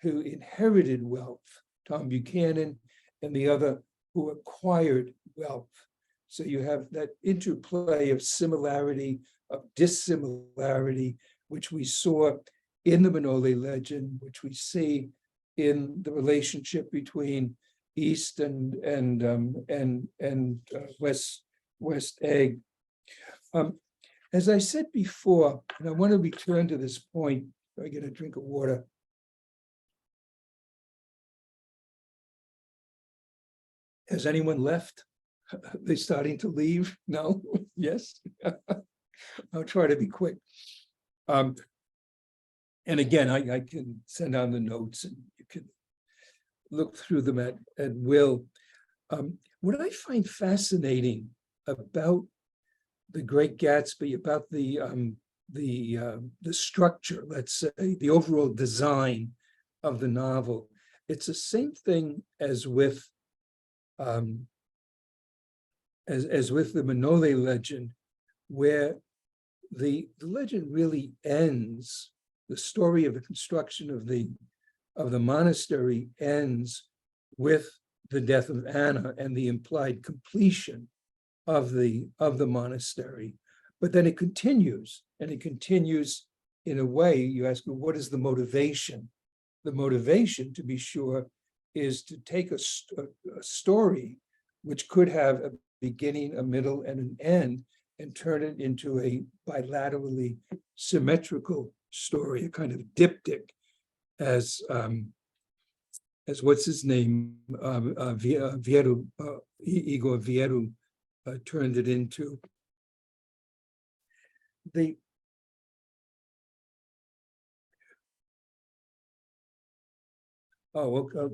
who inherited wealth, Tom Buchanan, and the other who acquired wealth. So you have that interplay of similarity, of dissimilarity, which we saw in the Manole legend, which we see in the relationship between East and West Egg. As I said before, and I want to return to this point, I get a drink of water. Has anyone left? Are they starting to leave? No? Yes? I'll try to be quick. And again, I can send on the notes and you can look through them at will. What I find fascinating about the Great Gatsby, about the structure, let's say, the overall design of the novel, it's the same thing as with the Manole legend, where the legend really ends. The story of the construction of the monastery ends with the death of Anna and the implied completion of the monastery. But then it continues, and it continues in a way. You ask, well, what is the motivation? The motivation, to be sure, is to take a story which could have a beginning, a middle, and an end, and turn it into a bilaterally symmetrical story, a kind of diptych, as what's his name, Vieru, Igor Vieru, turned it into.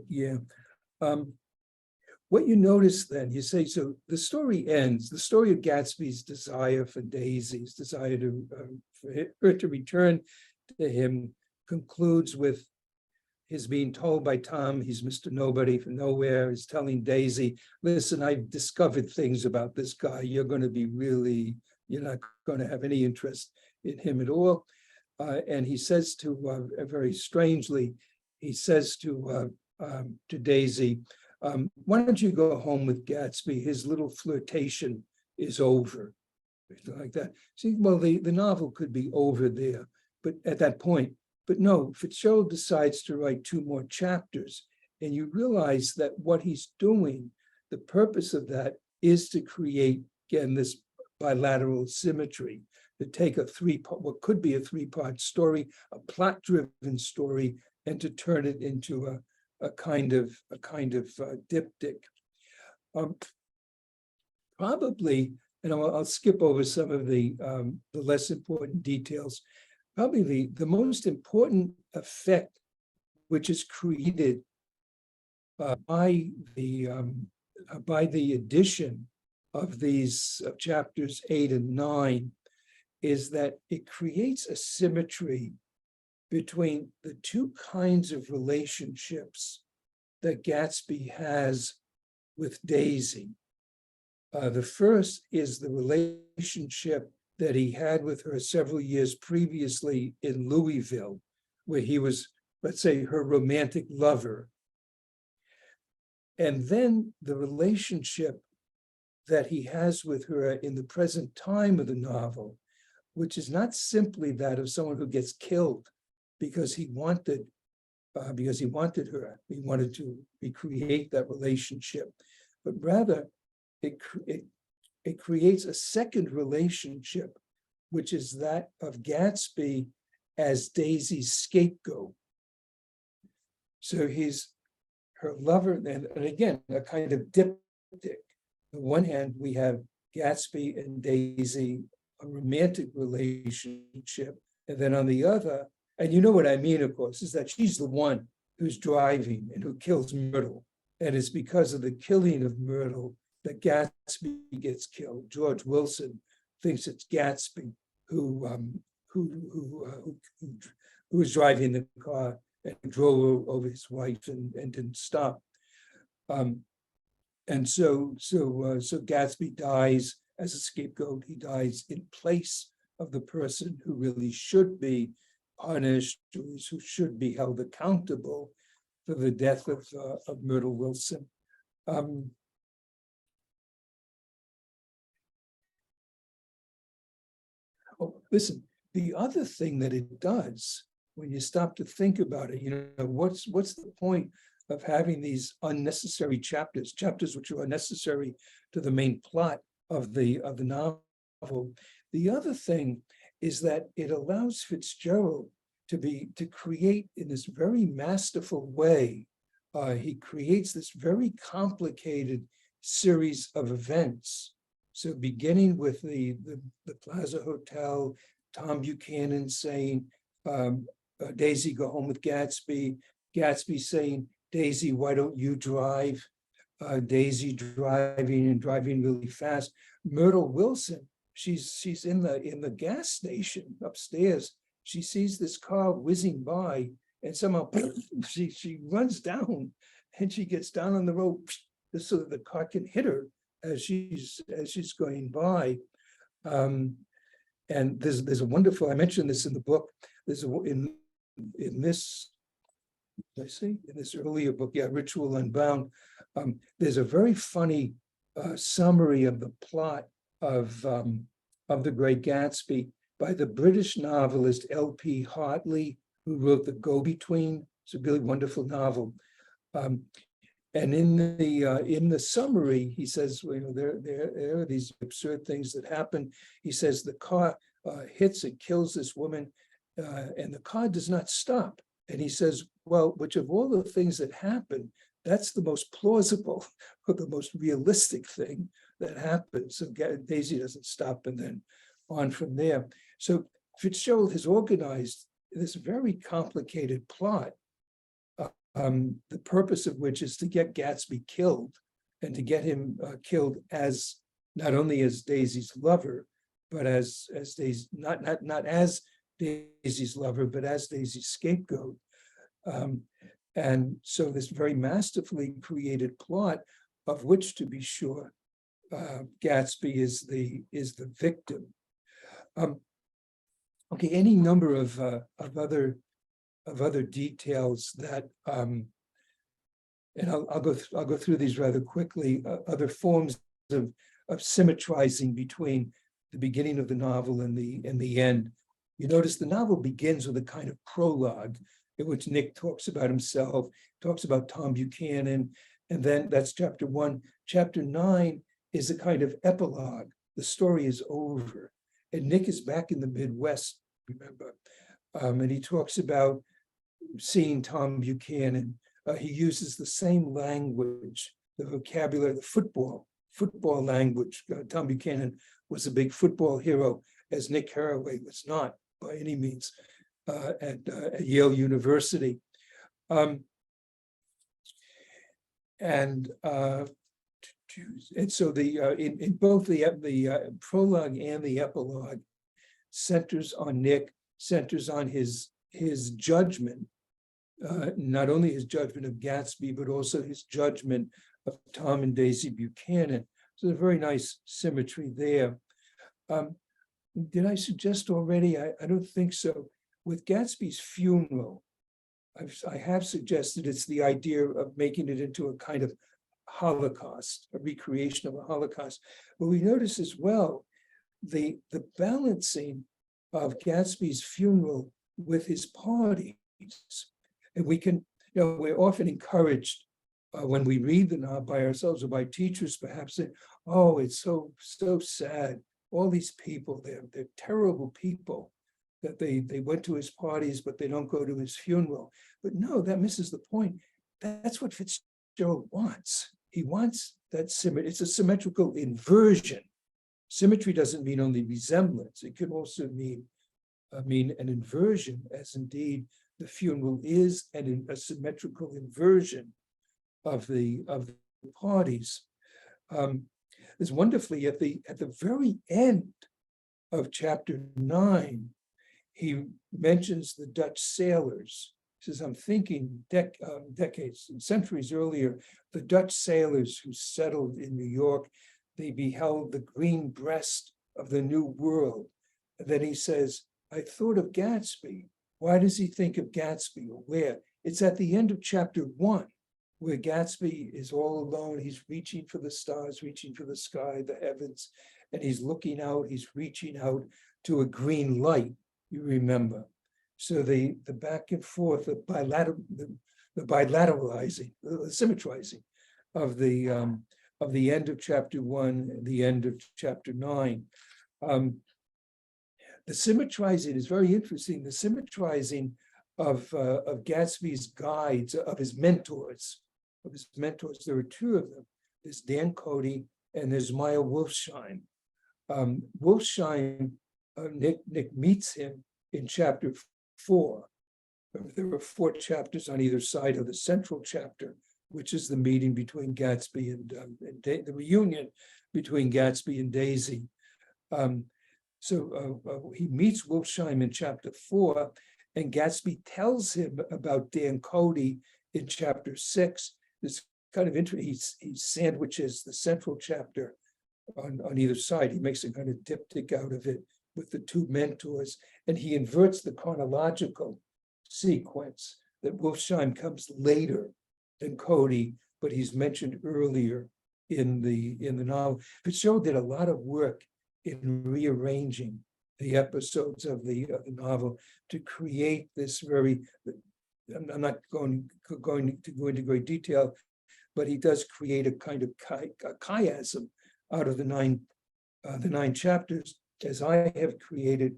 Yeah. What you notice then, you say, so the story ends, the story of Gatsby's desire for Daisy's desire for her to return to him concludes with his being told by Tom, he's Mr. Nobody from nowhere, is telling Daisy, listen, I've discovered things about this guy. You're going to be really, you're not going to have any interest in him at all. And he says to, very strangely, he says to Daisy, why don't you go home with Gatsby? His little flirtation is over. something like that. See, well, the novel could be over there, but at that point, but no, Fitzgerald decides to write 2 more chapters, and you realize that what he's doing, the purpose of that is to create, again, this bilateral symmetry, to take a what could be a 3-part story, a plot-driven story, and to turn it into a kind of diptych. Probably, and I'll skip over some of the less important details. Probably the most important effect, which is created by the addition of these chapters 8 and 9, is that it creates a symmetry between the 2 kinds of relationships that Gatsby has with Daisy. The first is the relationship that he had with her several years previously in Louisville, where he was, let's say, her romantic lover. And then the relationship that he has with her in the present time of the novel, which is not simply that of someone who gets killed because he wanted her, he wanted to recreate that relationship, but rather it creates a second relationship, which is that of Gatsby as Daisy's scapegoat. So he's her lover, and again, a kind of diptych. On one hand, we have Gatsby and Daisy, a romantic relationship, and then on the other, and you know what I mean, of course, is that she's the one who's driving and who kills Myrtle, and it's because of the killing of Myrtle that Gatsby gets killed. George Wilson thinks it's Gatsby who was driving the car and drove over his wife and didn't stop. And so Gatsby dies as a scapegoat. He dies in place of the person who really should be punished, who should be held accountable for the death of Myrtle Wilson. Oh, listen, the other thing that it does, when you stop to think about it, what's the point of having these unnecessary chapters which are unnecessary to the main plot of the novel? The other thing is that it allows Fitzgerald to create in this very masterful way. He creates this very complicated series of events. So beginning with the Plaza Hotel, Tom Buchanan saying, Daisy, go home with Gatsby. Gatsby saying, Daisy, why don't you drive? Daisy driving really fast. Myrtle Wilson, she's in the gas station upstairs. She sees this car whizzing by, and somehow she runs down, and she gets down on the road so that the car can hit her as she's going by. And there's a wonderful, I mentioned this in the book, there's in this, I see, in this earlier book, Ritual Unbound, there's a very funny summary of the plot of The Great Gatsby by the British novelist L.P. Hartley, who wrote The Go-Between. It's a really wonderful novel. And in the summary, he says, there are these absurd things that happen. He says the car hits and kills this woman, and the car does not stop. And he says, well, which of all the things that happen, that's the most plausible or the most realistic thing that happens. So Daisy doesn't stop, and then on from there. So Fitzgerald has organized this very complicated plot, the purpose of which is to get Gatsby killed, and to get him killed as not only as Daisy's lover, but as Daisy, not as Daisy's lover, but as Daisy's scapegoat. And so this very masterfully created plot, of which, to be sure, Gatsby is the victim. Okay, any number of other details that, and I'll go through these rather quickly. Other forms of symmetrizing between the beginning of the novel and the end. You notice the novel begins with a kind of prologue in which Nick talks about himself, talks about Tom Buchanan, and then that's chapter 1. Chapter 9 is a kind of epilogue. The story is over, and Nick is back in the Midwest, remember, and he talks about seeing Tom Buchanan. He uses the same language, the vocabulary, the football language. Tom Buchanan was a big football hero, as Nick Carraway was not by any means at Yale University. And so in both the prologue and the epilogue centers on Nick, centers on his judgment, not only his judgment of Gatsby, but also his judgment of Tom and Daisy Buchanan. So there's a very nice symmetry there. Did I suggest already? I don't think so. With Gatsby's funeral, I have suggested it's the idea of making it into a kind of Holocaust, a recreation of a Holocaust. But we notice as well the balancing of Gatsby's funeral with his parties. And we can, we're often encouraged when we read the novel by ourselves or by teachers, perhaps, that, oh, it's so sad. All these people, they're terrible people, that they went to his parties, but they don't go to his funeral. But no, that misses the point. That's what Fitzgerald wants. He wants that symmetry. It's a symmetrical inversion. Symmetry doesn't mean only resemblance. It can also mean an inversion, as indeed the funeral is, and a symmetrical inversion of the parties. Is wonderfully at the very end of chapter 9, he mentions the Dutch sailors. He says, I'm thinking decades and centuries earlier, the Dutch sailors who settled in New York, they beheld the green breast of the new world. And then he says, I thought of Gatsby. Why does he think of Gatsby, or where? It's at the end of chapter 1, where Gatsby is all alone. He's reaching for the stars, reaching for the sky, the heavens, and he's looking out, he's reaching out to a green light, you remember. So the back and forth, the bilateralizing, the symmetrizing of the end of chapter 1 and the end of chapter 9. The symmetrizing is very interesting. The symmetrizing of Gatsby's guides, of his mentors. There are two of them. There's Dan Cody and there's Maya Wolfsheim. Wolfsheim, Nick meets him in chapter 4. There are 4 chapters on either side of the central chapter, which is the meeting between Gatsby and the reunion between Gatsby and Daisy. So he meets Wolfsheim in chapter 4, and Gatsby tells him about Dan Cody in chapter 6. This kind of interesting, he sandwiches the central chapter on either side. He makes a kind of diptych out of it with the 2 mentors, and he inverts the chronological sequence, that Wolfsheim comes later than Cody, but he's mentioned earlier in the novel. Fitzgerald did a lot of work in rearranging the episodes of the novel to create this very, I'm not going to go into great detail, but he does create a kind of chiasm out of the nine chapters, as I have created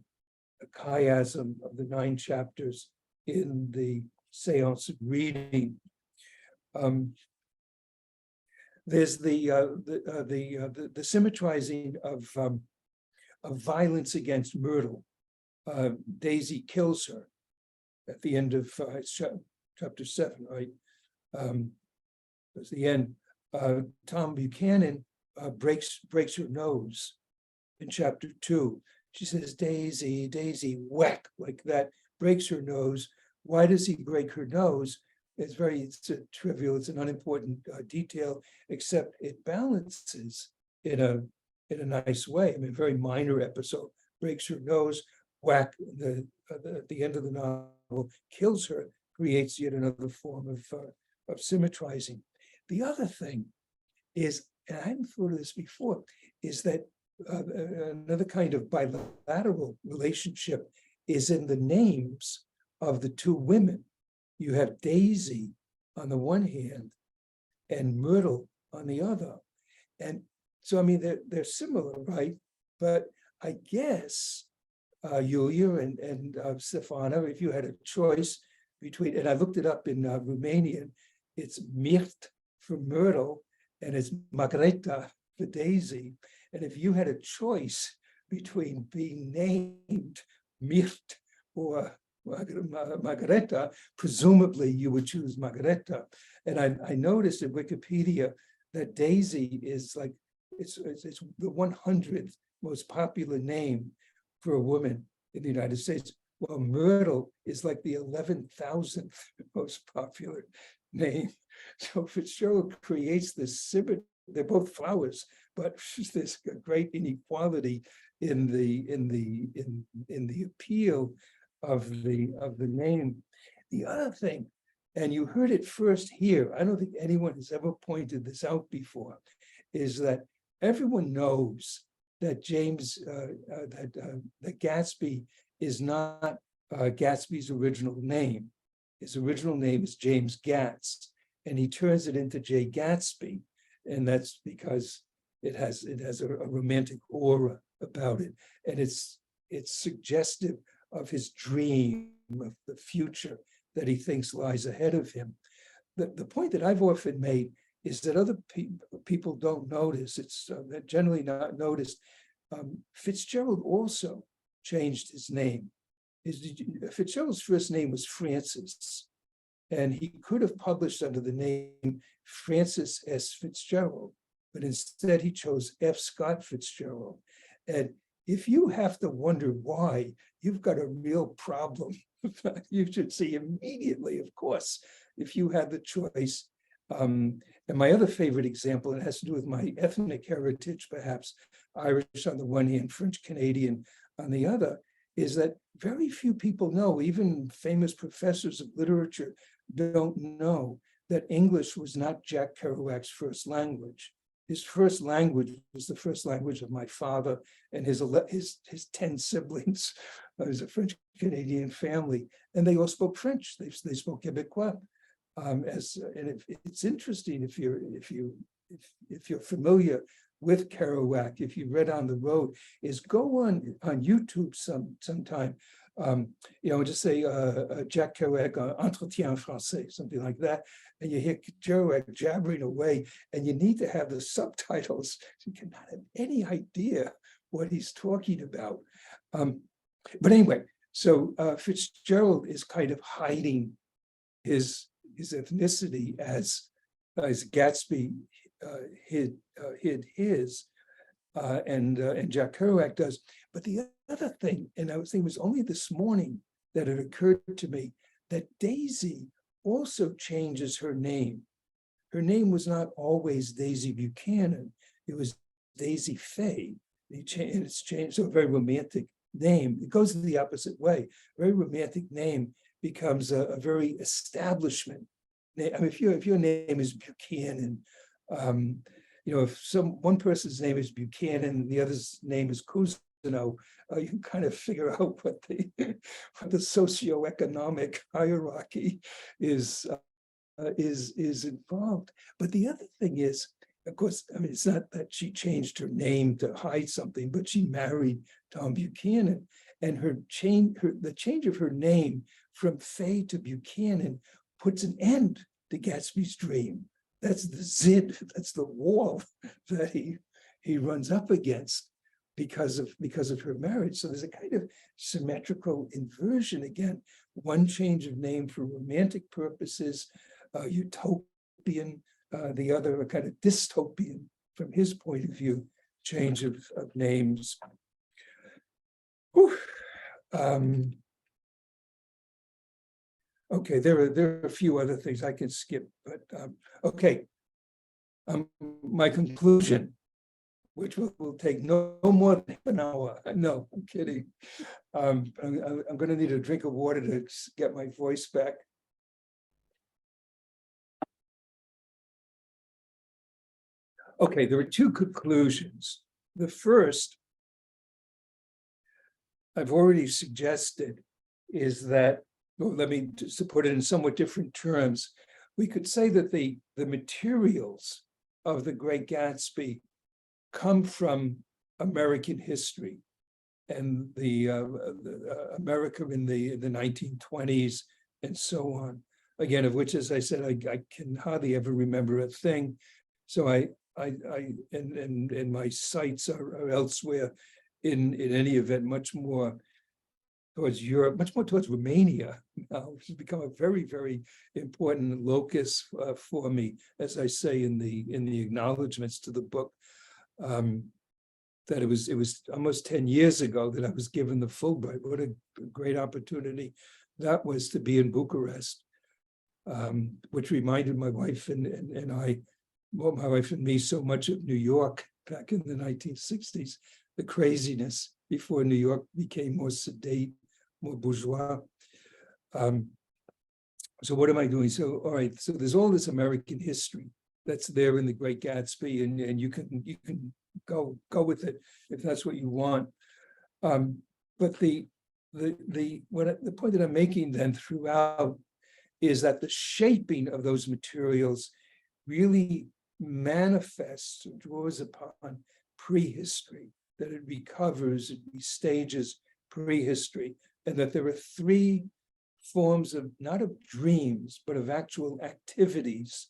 a chiasm of the 9 chapters in the seance reading. There's the symmetrizing of violence against Myrtle. Daisy kills her at the end of chapter 7, right? That's the end. Tom Buchanan breaks her nose in chapter 2. She says, Daisy, Daisy, whack, like that, breaks her nose. Why does he break her nose? It's a trivial, it's an unimportant detail, except it balances in a nice way. I mean, a very minor episode, breaks her nose, whack, at the end of the novel, kills her, creates yet another form of symmetrizing. The other thing is, and I hadn't thought of this before, is that another kind of bilateral relationship is in the names of the two women. You have Daisy on the one hand and Myrtle on the other. And so, I mean, they're similar, right? But I guess Yulia and Stefano, if you had a choice between, and I looked it up in Romanian, it's Mirt for Myrtle and it's Margareta for Daisy. And if you had a choice between being named Mirt or Margareta, presumably you would choose Margareta. And I noticed in Wikipedia that Daisy is like, it's the 100th most popular name for a woman in the United States. Well, Myrtle is like the 11,000th most popular name. So Fitzgerald creates this symmetry. They're both flowers, but there's a great inequality in the appeal of the name. The other thing, and you heard it first here, I don't think anyone has ever pointed this out before, is that everyone knows that that Gatsby is not Gatsby's original name. His original name is James Gatz, and he turns it into J. Gatsby, and that's because it has a romantic aura about it, and it's suggestive of his dream of the future that he thinks lies ahead of him. The point that I've often made is that other people don't notice, it's generally not noticed. Fitzgerald also changed his name. Fitzgerald's first name was Francis, and he could have published under the name Francis S. Fitzgerald, but instead he chose F. Scott Fitzgerald. And if you have to wonder why, you've got a real problem. You should see immediately, of course, if you had the choice. And my other favorite example, it has to do with my ethnic heritage, perhaps Irish on the one hand, French Canadian on the other, is that very few people know, even famous professors of literature don't know that English was not Jack Kerouac's first language. His first language was the first language of my father and his 10 siblings. It was a French Canadian family, and they all spoke French. They spoke Quebecois. It's interesting if you're familiar with Kerouac, if you read On the Road, is go on YouTube sometime, just say Jack Kerouac, Entretien en Français, something like that, and you hear Kerouac jabbering away, and you need to have the subtitles. So you cannot have any idea what he's talking about. But anyway, so Fitzgerald is kind of hiding his ethnicity as Gatsby hid his, and Jack Kerouac does. But the other thing, and I was thinking, it was only this morning that it occurred to me that Daisy also changes her name. Her name was not always Daisy Buchanan; it was Daisy Fay. And it's changed, so a very romantic name. It goes the opposite way. A very romantic name becomes a very establishment name. I mean, if your name is Buchanan, if one person's name is Buchanan and the other's name is Cousineau, you can kind of figure out what the socioeconomic hierarchy is involved. But the other thing is, of course, I mean, it's not that she changed her name to hide something, but she married Tom Buchanan, and the change of her name from Fay to Buchanan puts an end to Gatsby's dream. That's the zid, that's the wall that he runs up against because of her marriage. So there's a kind of symmetrical inversion again. One change of name for romantic purposes, utopian, the other a kind of dystopian from his point of view, change of names. Okay, there are a few other things I can skip, but okay. My conclusion, which will take no more than an hour. No, I'm kidding. I'm going to need a drink of water to get my voice back. Okay, there are two conclusions The first, I've already suggested, is that, well, let me just to put it in somewhat different terms. We could say that the materials of the Great Gatsby come from American history and the America in the 1920s and so on. Again, of which, as I said, I can hardly ever remember a thing. So and my sights are elsewhere in any event, much more towards Europe, much more towards Romania now, which has become a very, very important locus for me, as I say in the acknowledgments to the book. That it was almost 10 years ago that I was given the Fulbright. What a great opportunity that was to be in Bucharest, which reminded my wife and I, well, my wife and me, so much of New York back in the 1960s, the craziness before New York became more sedate, more bourgeois. So what am I doing? So, all right, so there's all this American history that's there in the Great Gatsby, and you can go with it if that's what you want. But the point that I'm making then throughout is that the shaping of those materials really manifests, draws upon prehistory, that it recovers, it restages prehistory, and that there are three forms of, not of dreams, but of actual activities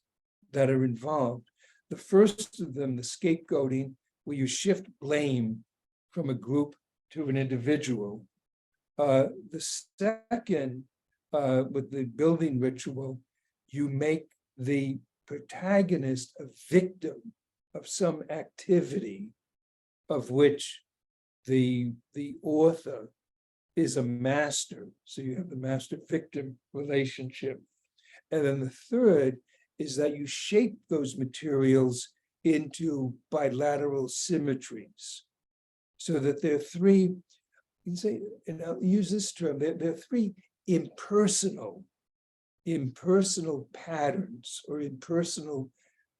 that are involved. The first of them, the scapegoating, where you shift blame from a group to an individual. The second, with the building ritual, you make the protagonist a victim of some activity of which the author is a master. So you have the master-victim relationship. And then the third is that you shape those materials into bilateral symmetries, so that there are three, you can say, and I'll use this term, there are three impersonal patterns or impersonal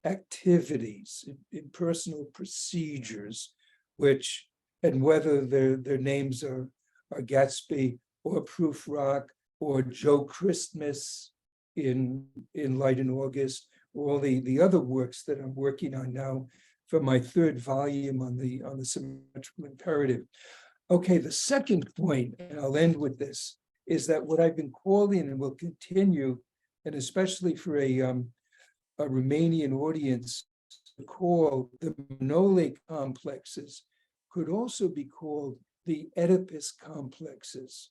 activities, impersonal procedures, which, and whether their names are Gatsby or Proof Rock or Joe Christmas in Light in August, or all the other works that I'm working on now for my third volume on the symmetrical imperative. Okay, the second point, and I'll end with this, is that what I've been calling and will continue, and especially for a Romanian audience, to call the Manole complexes, could also be called the Oedipus complexes.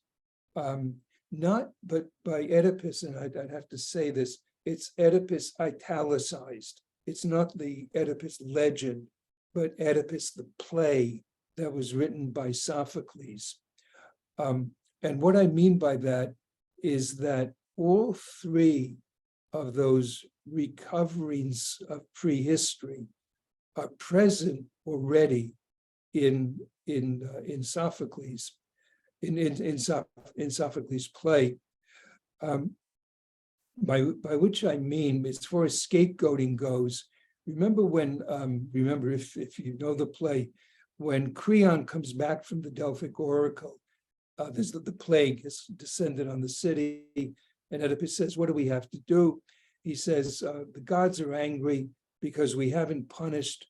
Not, but by Oedipus, and I'd have to say this, it's Oedipus italicized. It's not the Oedipus legend, but Oedipus the play that was written by Sophocles. And what I mean by that is that all three of those recoverings of prehistory are present already in Sophocles, in Sophocles' play. By which I mean, as far as scapegoating goes, remember if you know the play, when Creon comes back from the Delphic oracle, there's the plague has descended on the city, and Oedipus says, what do we have to do? He says, the gods are angry because we haven't punished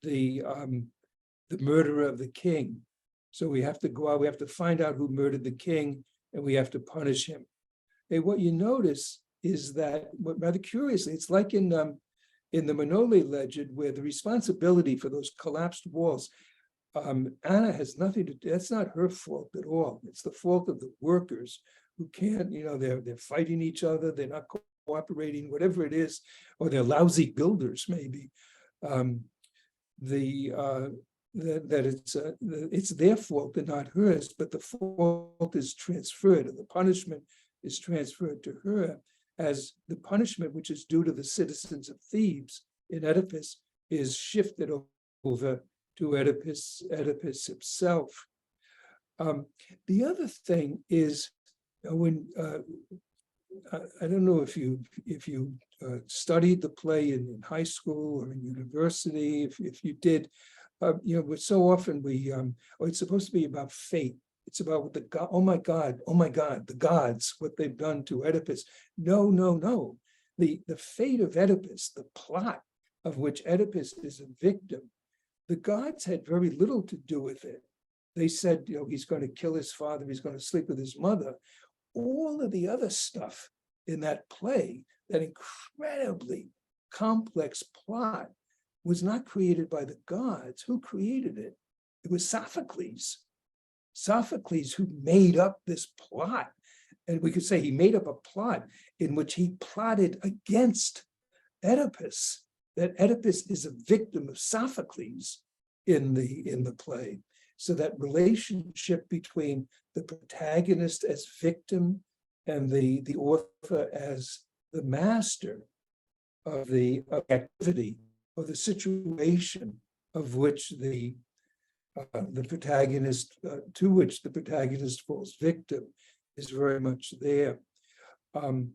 the murderer of the king. So we have to go out, we have to find out who murdered the king, and we have to punish him. And what you notice is that, rather curiously, it's like in the Manole legend, where the responsibility for those collapsed walls, Anna has nothing to do, that's not her fault at all. It's the fault of the workers who can't, they're fighting each other, they're not cooperating, whatever it is, or they're lousy builders, maybe. It's their fault and not hers, but the fault is transferred, and the punishment is transferred to her, as the punishment which is due to the citizens of Thebes in Oedipus is shifted over to Oedipus himself. The other thing is, when I don't know if you studied the play in high school or in university. If you did, so often it's supposed to be about fate. It's about what the God, oh my God, the gods, what they've done to Oedipus. No, no, no. The fate of Oedipus, the plot of which Oedipus is a victim, the gods had very little to do with it. They said, he's going to kill his father, he's going to sleep with his mother. All of the other stuff in that play, that incredibly complex plot, was not created by the gods. Who created it? It was Sophocles. Sophocles who made up this plot. And we could say he made up a plot in which he plotted against Oedipus, that Oedipus is a victim of Sophocles in the play. So that relationship between the protagonist as victim and the author as the master of the activity, of the situation of which the protagonist, to which the protagonist falls victim, is very much there. And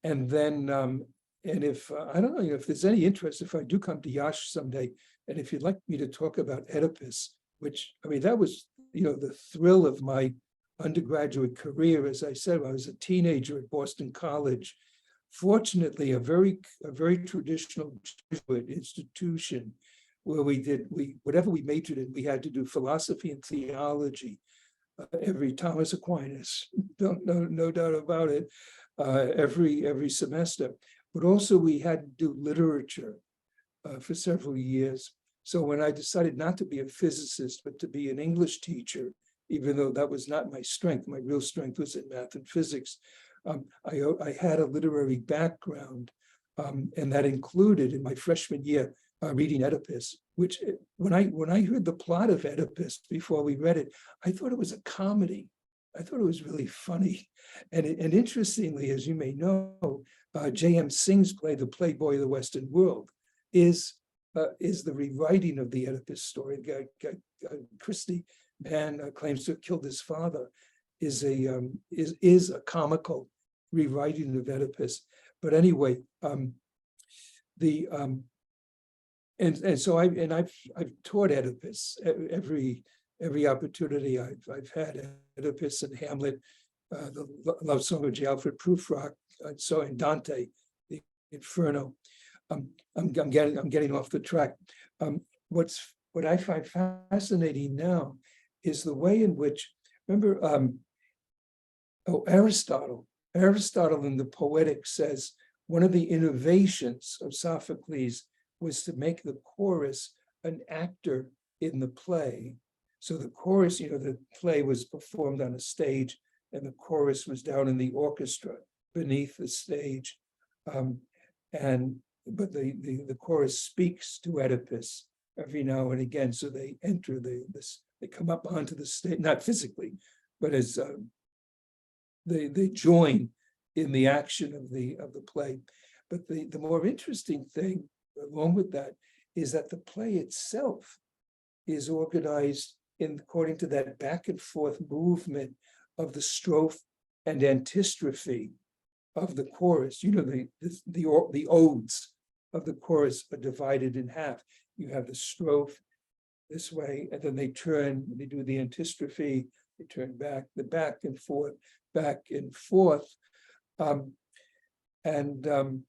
then, and if, I don't know if there's any interest, if I do come to Yash someday, and if you'd like me to talk about Oedipus, which, I mean, that was, the thrill of my undergraduate career. As I said, I was a teenager at Boston College. Fortunately, a very traditional Jesuit institution where whatever we majored in, we had to do philosophy and theology. Every Thomas Aquinas, no doubt about it, every semester. But also we had to do literature for several years. So when I decided not to be a physicist, but to be an English teacher, even though that was not my strength, my real strength was in math and physics, I had a literary background, and that included in my freshman year reading Oedipus, which when I heard the plot of Oedipus before we read it, I thought it was a comedy. I thought it was really funny. And interestingly, as you may know, J.M. Singh's play, The Playboy of the Western World, is the rewriting of the Oedipus story. Christie Mann claims to have killed his father, is a comical rewriting of Oedipus. But anyway, so I've taught Oedipus every opportunity I've had. Oedipus and Hamlet, the love song of J. Alfred Prufrock, so in Dante, the Inferno. I'm getting off the track. What I find fascinating now is the way in which, remember, Aristotle in the Poetics says one of the innovations of Sophocles was to make the chorus an actor in the play. So the chorus, the play was performed on a stage and the chorus was down in the orchestra beneath the stage. But the chorus speaks to Oedipus every now and again. So they enter they come up onto the stage, not physically, but as they join in the action of the play. But the more interesting thing along with that is that the play itself is organized according to that back and forth movement of the strophe and antistrophe of the chorus. The odes of the chorus are divided in half. You have the strophe this way, and then they do the antistrophe, they turn back, the back and forth. And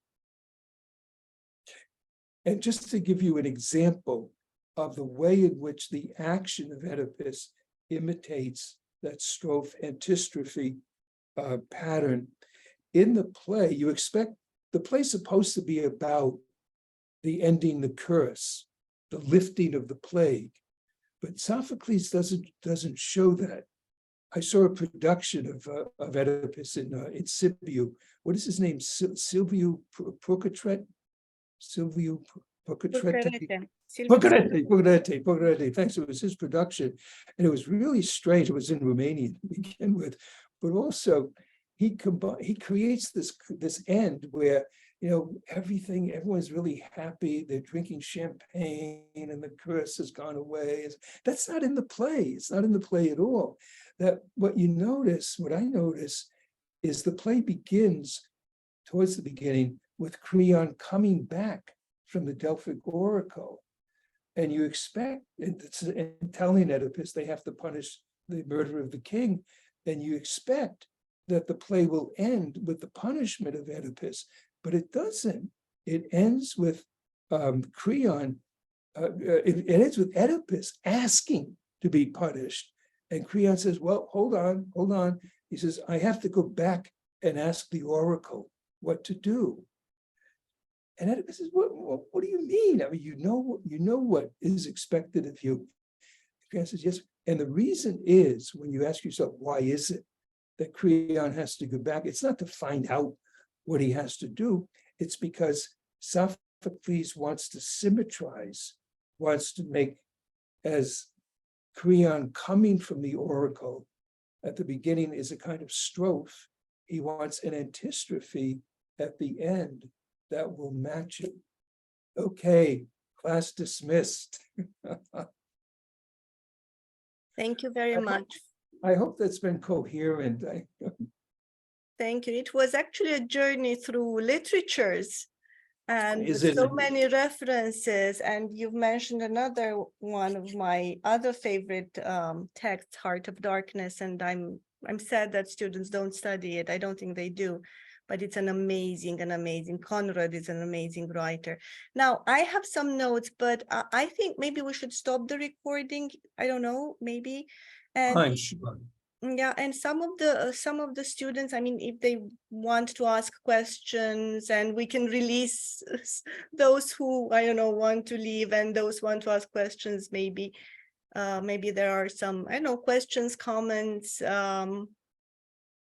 just to give you an example of the way in which the action of Oedipus imitates that strophe antistrophe pattern, in the play, you expect the play's supposed to be about the ending the curse, the lifting of the plague, but Sophocles doesn't show that. I saw a production of Oedipus in Sibiu. What is his name? Silvio Procatret? Silvio Procatretti? Procatretti. Thanks. It was his production. And it was really strange. It was in Romanian to begin with. But also, he creates this end where, everyone's really happy. They're drinking champagne and the curse has gone away. That's not in the play. It's not in the play at all. That what I notice is the play begins towards the beginning with Creon coming back from the Delphic oracle. and you expect, and telling Oedipus they have to punish the murder of the king, and you expect that the play will end with the punishment of Oedipus, but it doesn't. It ends with Creon, it ends with Oedipus asking to be punished. And Creon says, well, hold on. He says, I have to go back and ask the oracle what to do. And Oedipus says, what do you mean? I mean, you know what is expected of you. Creon says, yes. And the reason is, when you ask yourself, why is it that Creon has to go back? It's not to find out what he has to do. It's because Sophocles wants to symmetrize, wants to make, as Creon coming from the oracle at the beginning is a kind of strophe. He wants an antistrophe at the end that will match it. Okay, class dismissed. Thank you very much. I hope that's been coherent. Thank you. It was actually a journey through literatures and Is it so many references. And you've mentioned another one of my other favorite texts, Heart of Darkness. And I'm sad that students don't study it. I don't think they do, but it's an amazing. Conrad is an amazing writer. Now, I have some notes, but I think maybe we should stop the recording. I don't know, maybe. And I'm sure. yeah, and some of the students, I mean, if they want to ask questions, and we can release those who, I don't know, want to leave, and those want to ask questions, maybe there are some, I don't know, questions, comments.